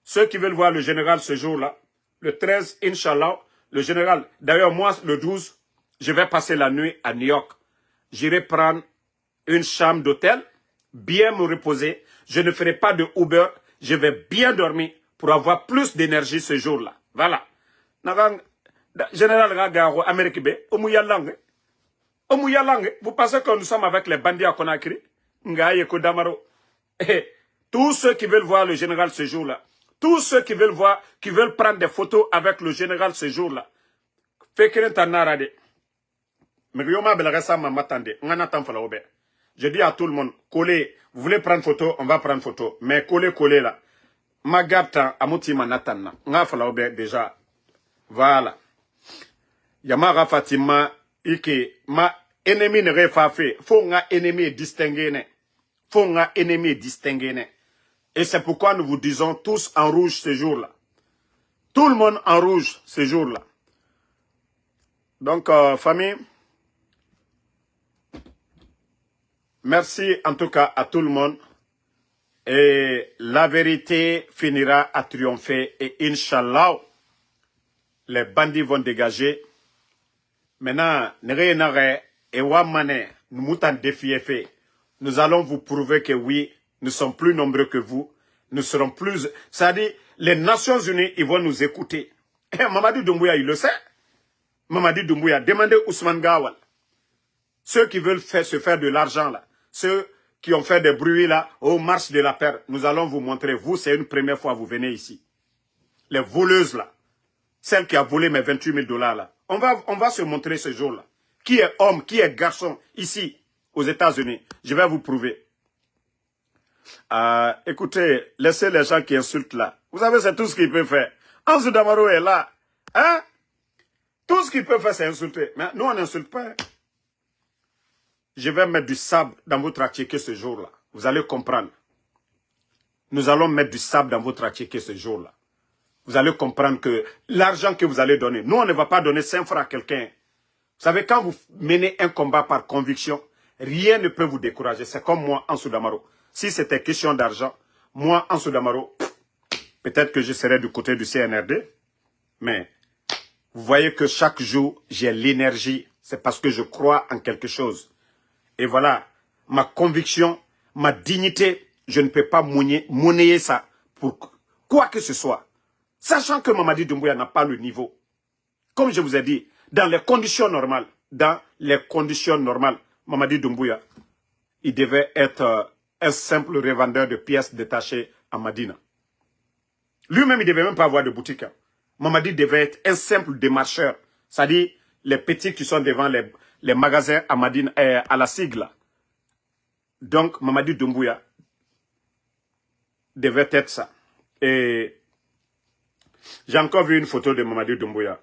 Ceux qui veulent voir le général ce jour-là, le 13, Inch'Allah, le général, d'ailleurs moi le 12, je vais passer la nuit à New York. J'irai prendre une chambre d'hôtel, bien me reposer. Je ne ferai pas de Uber, je vais bien dormir pour avoir plus d'énergie ce jour-là. Voilà. Général Gagaro, Amérique B, Omuyalang. Vous pensez que nous sommes avec les bandits à Conakry? Ngaye Kodamaro. Tous ceux qui veulent voir le général ce jour-là, tous ceux qui veulent voir, qui veulent prendre des photos avec le général ce jour-là. Je dis à tout le monde, collez, vous voulez prendre photo, on va prendre photo. Mais collez là. Magata, Amoutima Natana. Déjà. Voilà. Yamara Fatima, Ike, ma ennemi ne refait. Faut un ennemi distingué. Faut un ennemi distingué. Et c'est pourquoi nous vous disons tous en rouge ce jour-là. Tout le monde en rouge ce jour-là. Donc, famille, merci en tout cas à tout le monde. Et la vérité finira à triompher. Et Inch'Allah, les bandits vont dégager. Maintenant, nous allons vous prouver que oui, nous sommes plus nombreux que vous. Nous serons plus... C'est-à-dire, les Nations Unies, ils vont nous écouter. Et Mamadi Doumbouya, il le sait. Mamadi Doumbouya, demandez Ousmane Gawal. Ceux qui veulent se faire de l'argent, là. Ceux qui ont fait des bruits, là, aux marches de la paix. Nous allons vous montrer. Vous, c'est une première fois que vous venez ici. Les voleuses, là. Celle qui a volé mes 28 000 $, là. On va se montrer ce jour-là. Qui est homme, qui est garçon, ici, aux États-Unis. Je vais vous prouver. Écoutez, laissez les gens qui insultent là. Vous savez, c'est tout ce qu'ils peuvent faire. Ansou Damaro est là. Hein? Tout ce qu'ils peuvent faire, c'est insulter. Mais nous, on n'insulte pas. Hein? Je vais mettre du sable dans votre attiqué ce jour-là. Vous allez comprendre. Nous allons mettre du sable dans votre attiqué ce jour-là. Vous allez comprendre que l'argent que vous allez donner, nous, on ne va pas donner 5 francs à quelqu'un. Vous savez, quand vous menez un combat par conviction, rien ne peut vous décourager. C'est comme moi, Ansou Damaro. Si c'était question d'argent, moi, Ansou Damaro, peut-être que je serais du côté du CNRD. Mais vous voyez que chaque jour, j'ai l'énergie. C'est parce que je crois en quelque chose. Et voilà, ma conviction, ma dignité, je ne peux pas monnayer ça pour quoi que ce soit. Sachant que Mamadi Doumbouya n'a pas le niveau. Comme je vous ai dit, dans les conditions normales, Mamadi Doumbouya, il devait être un simple revendeur de pièces détachées à Madina. Lui-même, il ne devait même pas avoir de boutique. Mamadi devait être un simple démarcheur. C'est-à-dire les petits qui sont devant les magasins à Madina, à la sigle. Donc, Mamadi Doumbouya devait être ça. Et j'ai encore vu une photo de Mamadi Doumbouya.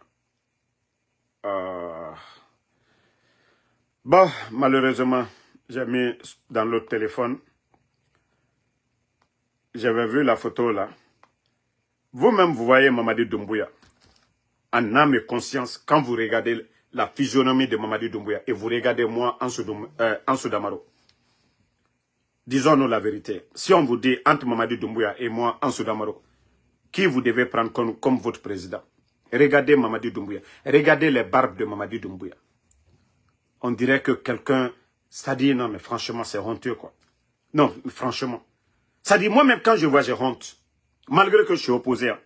Bon, malheureusement, j'ai mis dans l'autre téléphone. J'avais vu la photo là. Vous-même, vous voyez Mamadi Doumbouya. En âme et conscience, quand vous regardez la physionomie de Mamadi Doumbouya et vous regardez moi, Ansou Damaro. Disons-nous la vérité. Si on vous dit entre Mamadi Doumbouya et moi, Ansou Damaro, qui vous devez prendre comme votre président? Regardez Mamadi Doumbouya. Regardez les barbes de Mamadi Doumbouya. On dirait que quelqu'un... C'est-à-dire, non mais franchement, c'est honteux quoi. Non, franchement. C'est-à-dire, moi-même quand je vois, j'ai honte. Malgré que je suis opposé. Hein.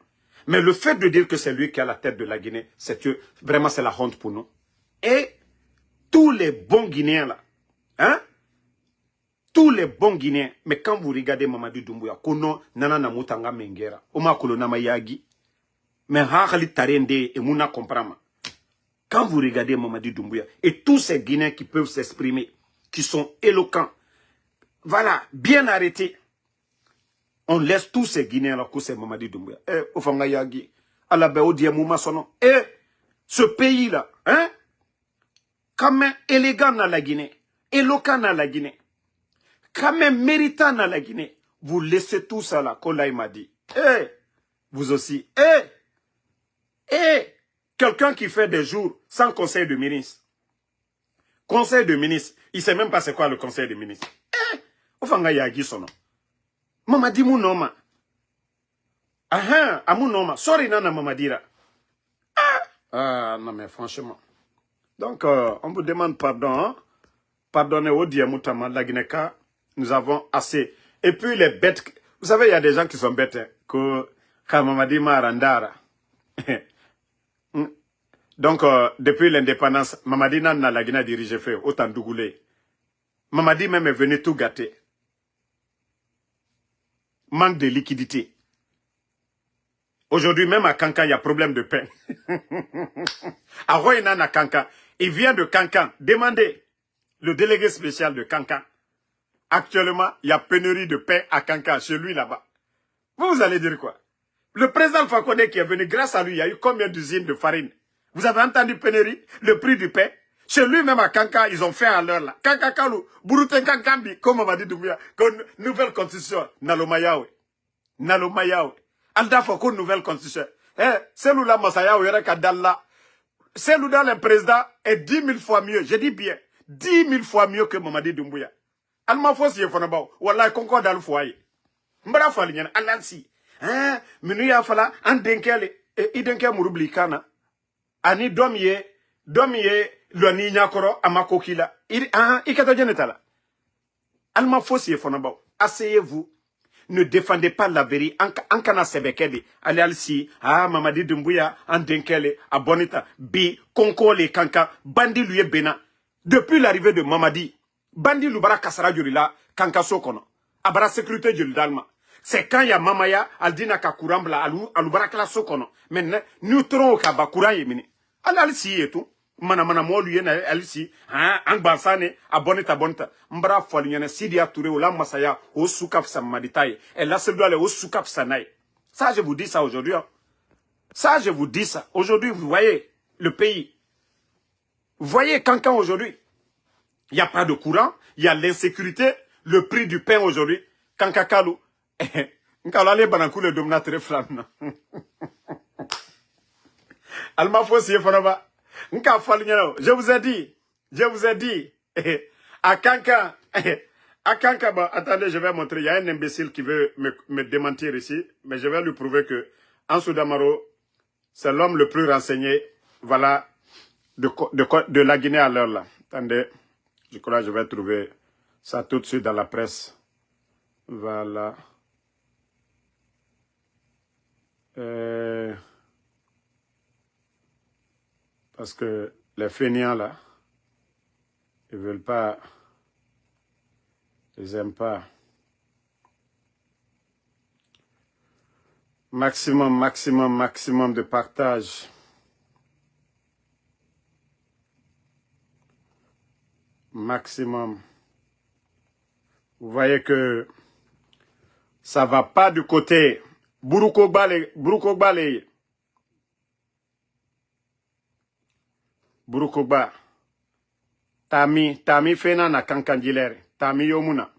Mais le fait de dire que c'est lui qui a la tête de la Guinée, c'est que vraiment c'est la honte pour nous. Et tous les bons Guinéens là, hein? Tous les bons Guinéens, mais quand vous regardez Mamadi Doumbouya, kono nana na mutanga mengera, oma kolona mayagi, mais hakali tarende et muna comprama. Quand vous regardez Mamadi Doumbouya et tous ces Guinéens qui peuvent s'exprimer, qui sont éloquents, voilà, bien arrêtés. On laisse tous ces Guinéens là que c'est Mamadi Doumbouya. Ofanga yagi, alabe odiamouma sono. Ce pays là, hein? Quand même élégant dans la Guinée, éloquent dans la Guinée. Quand même méritant dans la Guinée, vous laissez tout ça là, Kolaï m'a dit. Vous aussi. Quelqu'un qui fait des jours sans conseil de ministre. Conseil de ministre, il ne sait même pas c'est quoi le conseil de ministre. Ofanga yagi sono. Mamadi Mounoma. Amounoma. Sorry nana Mamadira. Non mais franchement. Donc, on vous demande pardon. Hein? Pardonnez au Diamoutama, la Guinée-Ka. Nous avons assez. Et puis les bêtes, vous savez, il y a des gens qui sont bêtes, hein, que Mamadi Marandara. Donc, depuis l'indépendance, Mamadi n'a la Guinée dirigé fait autant dougoulé. Mamadi même est venu tout gâter. Manque de liquidité. Aujourd'hui, même à Kankan, il y a problème de pain. À Roynan, à Kankan, il vient de Kankan. Demandez le délégué spécial de Kankan. Actuellement, il y a pénurie de pain à Kankan, chez lui là-bas. Vous allez dire quoi? Le président Alpha Condé qui est venu, grâce à lui, il y a eu combien d'usines de farine? Vous avez entendu pénurie? Le prix du pain? Chez lui même à Kankan, ils ont fait à l'heure là. Kankan Kalou, Bourouten Kankambi, comme on m'a dit Doumbouya, nouvelle constitution, Nalomayawe. Nalomayawe. Alda Foko, nouvelle constitution. Celui-là, Masaya, Kadalla. Celui-là, le président est 10 000 fois mieux. Je dis bien, 10 000 fois mieux que Mamadi Doumbouya. Alma Fossi est fonabao. Wallah, Concord dans le foyer. Mbra Falinian, Alansi. Minuya Fala, Andenkele, Idenke Murubli Kana. Ani Domye, Luani Nyakoro, Amakokila. Ikato Genetala. Alma Fossi est fonabao. Asseyez-vous. Ne défendez pas la vérité. Ankana Sebekede, Alialsi, Mamadi Doumbouya, Andenkele, Abonita, Bi, Konko le Kanka, Bandi lui Bena. Depuis l'arrivée de Mamadi, Bandi Lubara Kasara Jurila, Kanka Sokono, Abara sécurité Juridalma. C'est quand il y a Mamaya, Aldina Kakurambla, Alubara Kala Sokono. Maintenant, nous trouvons Kabakura Yemini. Alialsi et tout. Mana mo lui na alisi Angbasane abonita mbra folignane Sidia Touré ou la Masaya au soukaf samaditaye et là c'est doit aller au soukaf sanaï. Ça je vous dis ça aujourd'hui. Hein. Ça je vous dis ça. Aujourd'hui vous voyez le pays. Vous voyez Kankan aujourd'hui. Il n'y a pas de courant, il y a l'insécurité, le prix du pain aujourd'hui. Kankakalou. Nkalale banankou le dominateur flamme. Alma Fossi Fonaba. Je vous ai dit, à Kankan, attendez, je vais montrer, il y a un imbécile qui veut me démentir ici, mais je vais lui prouver que Ansou Damaro, c'est l'homme le plus renseigné, voilà, de la Guinée à l'heure là. Attendez, je crois que je vais trouver ça tout de suite dans la presse. Voilà. Parce que les fainéants, là, ils ne veulent pas, ils n'aiment pas. Maximum, maximum, maximum de partage. Maximum. Vous voyez que ça ne va pas du côté Burukogbale. Burukogba. Tami fena na kankandilere. Tami yomuna.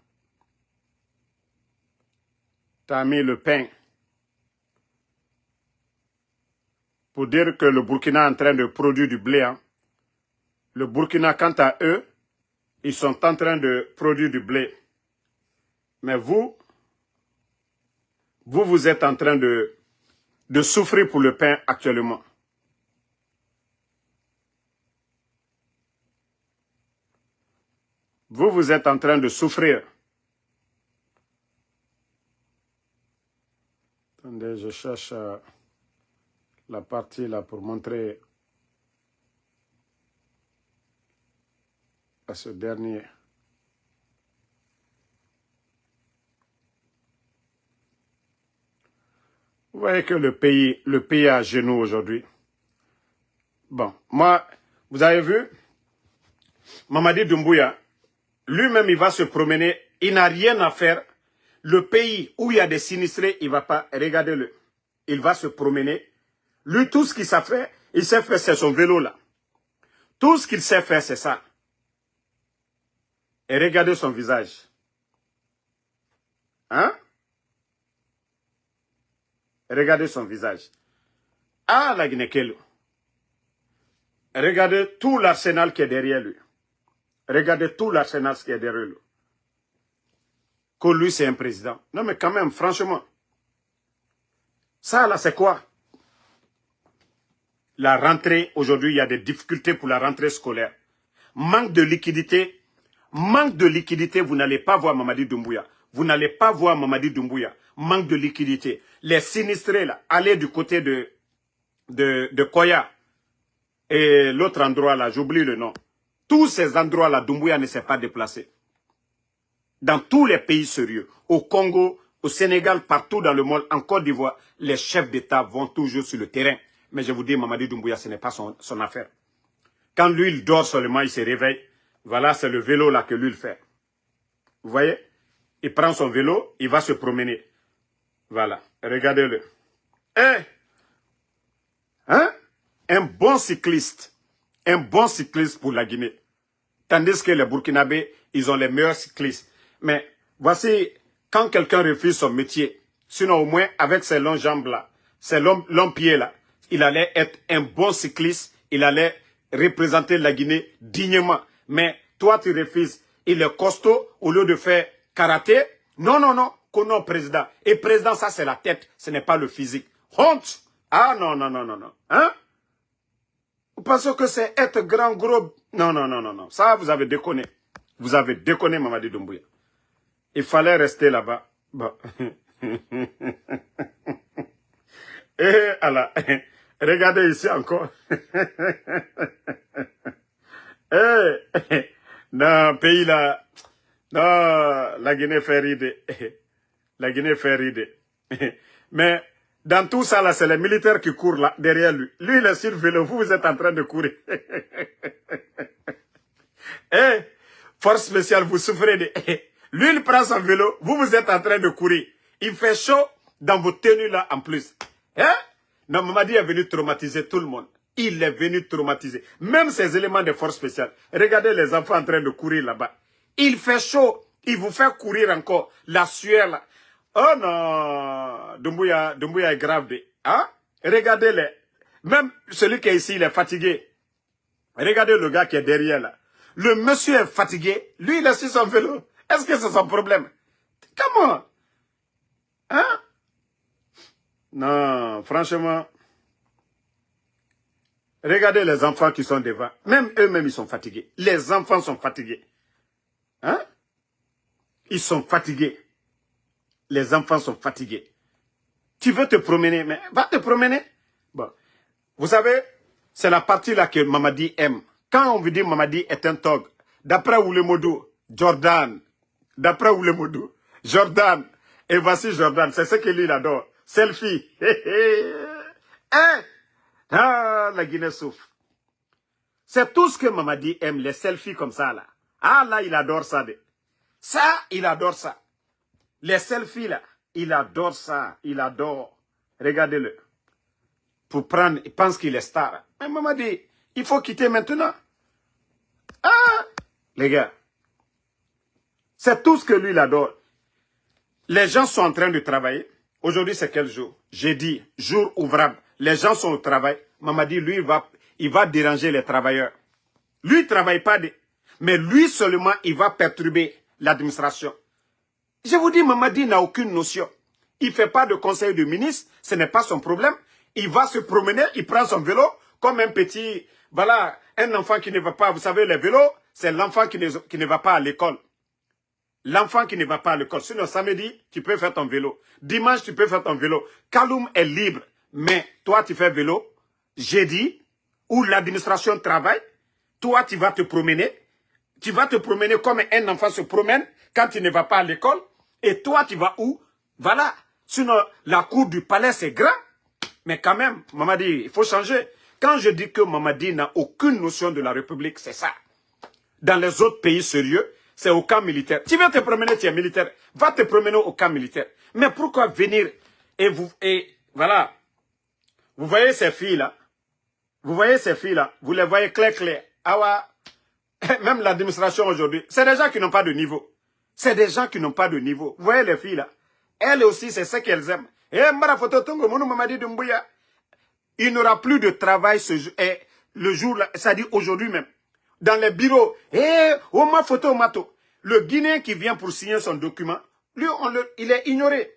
Tami Le Pen. Pour dire que le Burkina est en train de produire du blé. Hein. Le Burkina, quant à eux, ils sont en train de produire du blé. Mais vous êtes en train de souffrir pour le pain actuellement. Vous êtes en train de souffrir. Attendez, je cherche la partie là pour montrer à ce dernier. Vous voyez que le pays est à genoux aujourd'hui. Bon, moi, vous avez vu, Mamadi Doumbouya, lui-même, il va se promener, il n'a rien à faire. Le pays où il y a des sinistrés, il ne va pas, regardez-le, il va se promener. Lui, tout ce qu'il sait faire, c'est son vélo là. Tout ce qu'il sait faire, c'est ça. Et regardez son visage. Hein? Regardez son visage. Ah, la Guinée-Kelo. Regardez tout l'arsenal qui est derrière lui. Regardez tout l'arsenal qui est derrière lui. Que lui, c'est un président. Non, mais quand même, franchement. Ça, là, c'est quoi? La rentrée, aujourd'hui, il y a des difficultés pour la rentrée scolaire. Manque de liquidité. Manque de liquidité, vous n'allez pas voir Mamadi Doumbouya. Vous n'allez pas voir Mamadi Doumbouya. Manque de liquidité. Les sinistrés, là, allez du côté de Koya. Et l'autre endroit, là, j'oublie le nom. Tous ces endroits-là, Doumbouya ne s'est pas déplacé. Dans tous les pays sérieux, au Congo, au Sénégal, partout dans le monde, en Côte d'Ivoire, les chefs d'État vont toujours sur le terrain. Mais je vous dis, Mamadi Doumbouya, ce n'est pas son affaire. Quand lui, il dort seulement, il se réveille. Voilà, c'est le vélo là que lui, il fait. Vous voyez? Il prend son vélo, il va se promener. Voilà, regardez-le. Hein? Un bon cycliste pour la Guinée. Tandis que les Burkinabés, ils ont les meilleurs cyclistes. Mais voici, quand quelqu'un refuse son métier, sinon au moins avec ses longs jambes-là, ses longs pieds-là, il allait être un bon cycliste, il allait représenter la Guinée dignement. Mais toi, tu refuses. Il est costaud, au lieu de faire karaté. Non, non, non, non, président. Et président, ça, c'est la tête, ce n'est pas le physique. Honte! Ah, non, non, non, non, non. Hein? Vous pensez que c'est être grand, gros? Non, non, non, non, non. Ça, vous avez déconné. Vous avez déconné, Mamadi Doumbouya. Il fallait rester là-bas. Bon. Et alors, regardez ici encore. Non, pays là. Non, la Guinée fait rider. La Guinée fait rider. Mais dans tout ça, là, c'est les militaires qui courent là, derrière lui. Lui, il est sur le vélo, vous êtes en train de courir. Force spéciale, vous souffrez de... Lui, il prend son vélo, vous êtes en train de courir. Il fait chaud dans vos tenues là en plus. Non, Mamadi est venu traumatiser tout le monde. Il est venu traumatiser. Même ces éléments de force spéciale. Regardez les enfants en train de courir là-bas. Il fait chaud. Il vous fait courir encore. La sueur là. Oh non. Doumbouya est grave. Hein? Regardez-les. Même celui qui est ici, il est fatigué. Regardez le gars qui est derrière là. Le monsieur est fatigué. Lui, il est sur son vélo. Est-ce que c'est son problème? Comment? Hein? Non, franchement. Regardez les enfants qui sont devant. Même eux-mêmes, ils sont fatigués. Les enfants sont fatigués. Hein? Ils sont fatigués. Les enfants sont fatigués. Tu veux te promener, mais va te promener. Bon. Vous savez, c'est la partie là que Mamadi aime. Quand on vous dit Mamadi est un tog, d'après Oulemodo, Jordan, d'après Oulemodo, Jordan, et voici Jordan, c'est ce que lui il adore. Selfie. Hein? Ah, la Guinée souffre. C'est tout ce que Mamadi aime, les selfies comme ça là. Ah là, il adore ça. Ça, il adore ça. Les selfies là, il adore ça, il adore. Regardez-le. Pour prendre, il pense qu'il est star. Mais Mamadi, il faut quitter maintenant. Ah, les gars. C'est tout ce que lui, il adore. Les gens sont en train de travailler. Aujourd'hui, c'est quel jour? Jeudi, jour ouvrable. Les gens sont au travail. Mamadi, lui, il va déranger les travailleurs. Lui, il ne travaille pas. Mais lui seulement, il va perturber l'administration. Je vous dis, Mamadi n'a aucune notion. Il ne fait pas de conseil de ministre. Ce n'est pas son problème. Il va se promener, il prend son vélo comme un petit... Voilà, un enfant qui ne va pas... Vous savez, les vélos, c'est l'enfant qui ne va pas à l'école. L'enfant qui ne va pas à l'école. Sinon, samedi, tu peux faire ton vélo. Dimanche, tu peux faire ton vélo. Kaloum est libre. Mais toi, tu fais vélo. Jeudi, où l'administration travaille, toi, tu vas te promener. Tu vas te promener comme un enfant se promène quand il ne va pas à l'école. Et toi, tu vas où? Voilà. Sinon, la cour du palais, c'est grand. Mais quand même, Mamadi, il faut changer. Quand je dis que Mamadi n'a aucune notion de la République, c'est ça. Dans les autres pays sérieux, c'est au camp militaire. Tu veux te promener, tu es militaire. Va te promener au camp militaire. Mais pourquoi venir et voilà. Vous voyez ces filles-là. Vous voyez ces filles-là. Vous les voyez clair. Ah ouais. Même l'administration aujourd'hui. C'est des gens qui n'ont pas de niveau. C'est des gens qui n'ont pas de niveau. Vous voyez les filles-là. Elles aussi, c'est ce qu'elles aiment. Il n'aura plus de travail le jour-là, c'est-à-dire aujourd'hui même. Dans les bureaux, le Guinéen qui vient pour signer son document, lui, il est ignoré.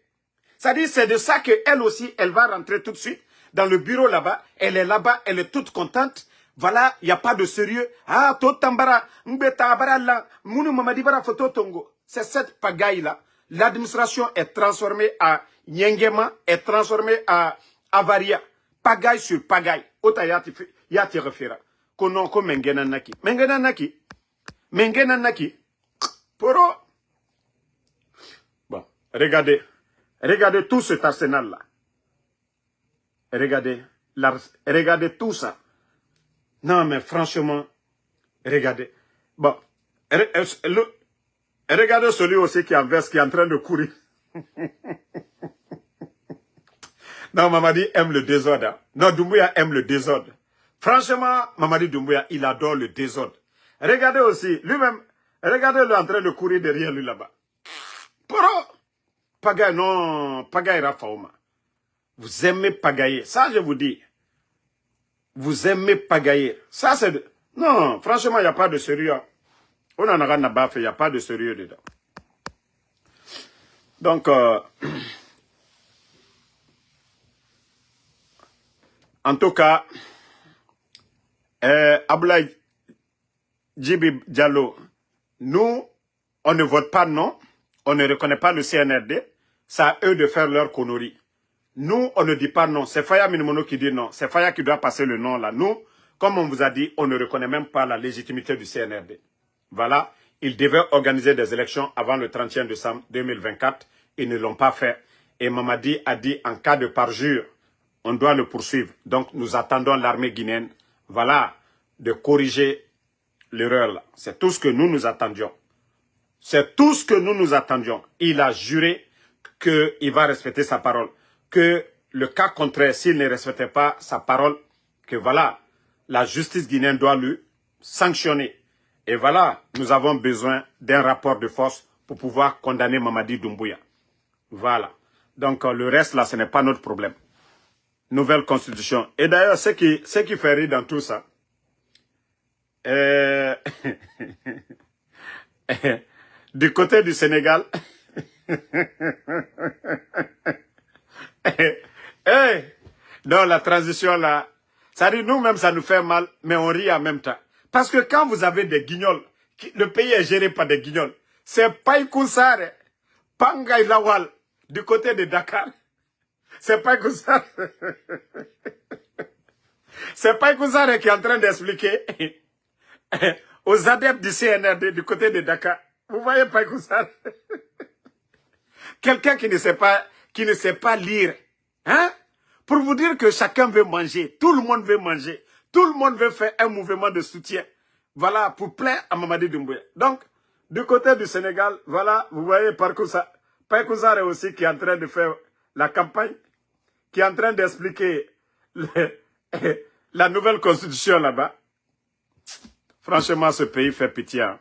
C'est-à-dire, c'est de ça qu'elle aussi, elle va rentrer tout de suite dans le bureau là-bas. Elle est là-bas, elle est toute contente. Voilà, il n'y a pas de sérieux. Ah, Totambara, Mbeta là, Mounou Mamadibara Foto Tongo. C'est cette pagaille-là. L'administration est transformée à Nyengema, est transformée à Avaria. Pagaille sur pagaille. Ota yati refera. Konon ko mengena naki. Mengena naki. Mengena naki. Poro. Bon, regardez. Regardez tout cet arsenal-là. Regardez tout ça. Non, mais franchement, regardez. Bon, regardez celui aussi qui est en veste, qui est en train de courir. Non, Mamadi aime le désordre. Hein. Non, Doumbouya aime le désordre. Franchement, Mamadi Doumbouya, il adore le désordre. Regardez aussi, lui-même, regardez-le en train de courir derrière lui là-bas. Poro! Pagaille, non, Pagaille Rafaoma. Vous aimez pagailler. Ça, je vous dis. Vous aimez pagailler. Ça, c'est... Non, franchement, il n'y a pas de sérieux. On en a rien à baffer, il n'y a pas de sérieux dedans. Donc, en tout cas, Abdoulaye Djibi Diallo, nous, on ne vote pas non, on ne reconnaît pas le CNRD, c'est à eux de faire leur connerie. Nous, on ne dit pas non, c'est Faya Minimono qui dit non, c'est Faya qui doit passer le non là. Nous, comme on vous a dit, on ne reconnaît même pas la légitimité du CNRD. Voilà, ils devaient organiser des élections avant le 31 décembre 2024, ils ne l'ont pas fait. Et Mamadi a dit, en cas de parjure, on doit le poursuivre. Donc, nous attendons l'armée guinéenne, voilà, de corriger l'erreur là. C'est tout ce que nous attendions. C'est tout ce que nous attendions. Il a juré qu'il va respecter sa parole. Que le cas contraire, s'il ne respectait pas sa parole, que voilà, la justice guinéenne doit lui sanctionner. Et voilà, nous avons besoin d'un rapport de force pour pouvoir condamner Mamadi Doumbouya. Voilà. Donc, le reste là, ce n'est pas notre problème. Nouvelle constitution. Et d'ailleurs, ce qui fait rire dans tout ça, du côté du Sénégal, dans la transition là, ça dit nous-mêmes ça nous fait mal, mais on rit en même temps. Parce que quand vous avez des guignols, le pays est géré par des guignols, c'est Païkoussare, Pangay Lawal, du côté de Dakar. C'est Païkoussare. C'est pas Kouzare qui est en train d'expliquer aux adeptes du CNRD du côté de Dakar. Vous voyez pas Kouzare? Quelqu'un qui ne sait pas lire. Hein? Pour vous dire que chacun veut manger. Tout le monde veut manger. Tout le monde veut faire un mouvement de soutien. Voilà, pour plaire à Mamadi Doumbouya. Donc, du côté du Sénégal, voilà, vous voyez Paikouzare aussi qui est en train de faire la campagne, qui est en train d'expliquer la nouvelle constitution là-bas. Franchement, ce pays fait pitié. Hein.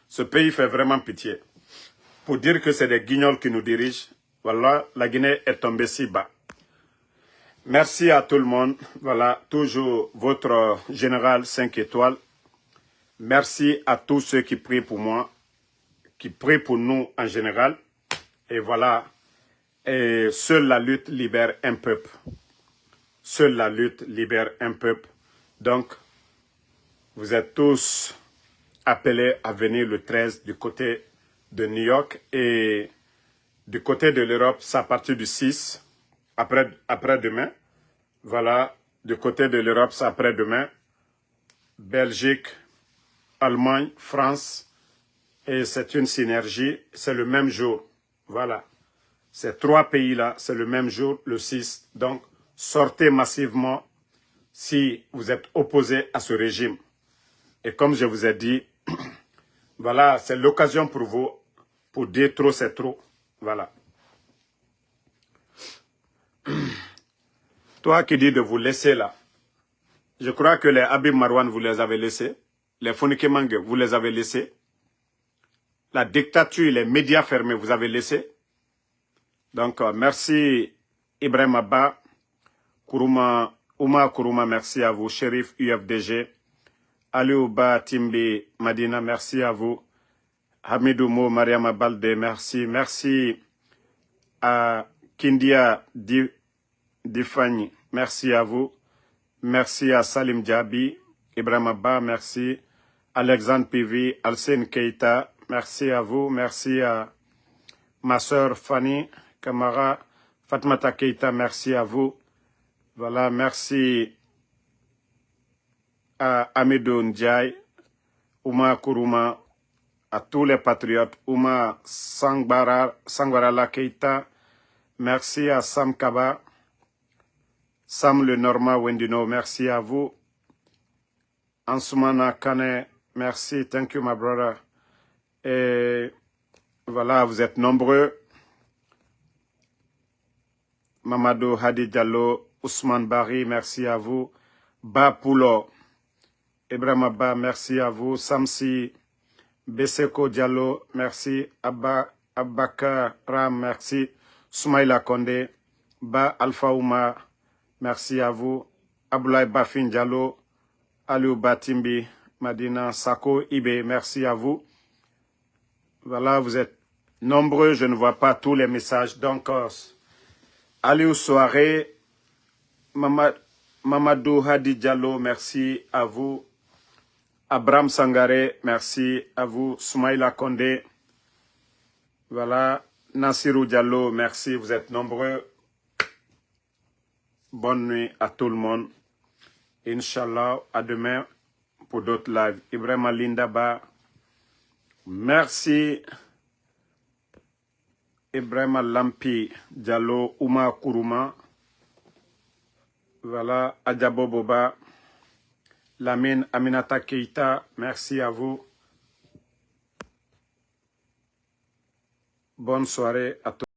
Ce pays fait vraiment pitié. Pour dire que c'est des guignols qui nous dirigent, voilà, la Guinée est tombée si bas. Merci à tout le monde. Voilà, toujours votre général 5 étoiles. Merci à tous ceux qui prient pour moi, qui prient pour nous en général. Et voilà, et seule la lutte libère un peuple. Seule la lutte libère un peuple. Donc, vous êtes tous appelés à venir le 13 du côté de New York. Et du côté de l'Europe, c'est à partir du 6, après-demain. Voilà, du côté de l'Europe, c'est après-demain. Belgique, Allemagne, France. Et c'est une synergie, c'est le même jour. Voilà. Ces trois pays-là, c'est le même jour, le 6. Donc, sortez massivement si vous êtes opposé à ce régime. Et comme je vous ai dit, voilà, c'est l'occasion pour vous, pour dire trop, c'est trop. Voilà. Toi qui dis de vous laisser là, je crois que les Habib Marwan, vous les avez laissés. Les Fonike Mange, vous les avez laissés. La dictature, les médias fermés, vous avez laissé. Donc, merci Ibrahim Abba, Ouma Kourouma, merci à vous. Shérif UFDG, Aliouba Timbi Madina, merci à vous. Hamidou Mo, Mariama Balde, merci. Merci à Kindia Difani, merci à vous. Merci à Salim Djabi, Ibrahim Abba, merci. Alexandre Pivi, Alcine Keita, merci à vous. Merci à ma soeur Fanny Kamara, Fatmata Keita, merci à vous. Voilà, merci à Amidou Ndiaye, Ouma Kourouma, à tous les patriotes, Ouma Sangwarala Keita, merci à Sam Kaba, Sam Le Norma Wendino, merci à vous. Ansoumana Kane, merci, thank you my brother. Et voilà, vous êtes nombreux. Mamadou Hadi Diallo, Ousmane Bari, merci à vous. Ba Poulo, Ibrahim Abba, merci à vous. Samsi Beseko Diallo, merci. Abaka Ram, merci. Soumaïla Konde, Ba Alpha Ouma, merci à vous. Aboulaye Bafin Diallo, Aliou Batimbi, Madina Sako Ibe, merci à vous. Voilà, vous êtes nombreux, je ne vois pas tous les messages. Donc, Aliou Soare, Mamadou Hadi Diallo, merci à vous. Abraham Sangare, merci à vous. Soumaïla Konde, voilà. Nassirou Diallo, merci, vous êtes nombreux. Bonne nuit à tout le monde. Inch'Allah, à demain pour d'autres lives. Ibrahim Lindaba, merci. Ibrahim Lampi Diallo, Ouma Kourouma, voilà, Adjabo Boba, Lamine Aminata Keita, merci à vous. Bonne soirée à tous.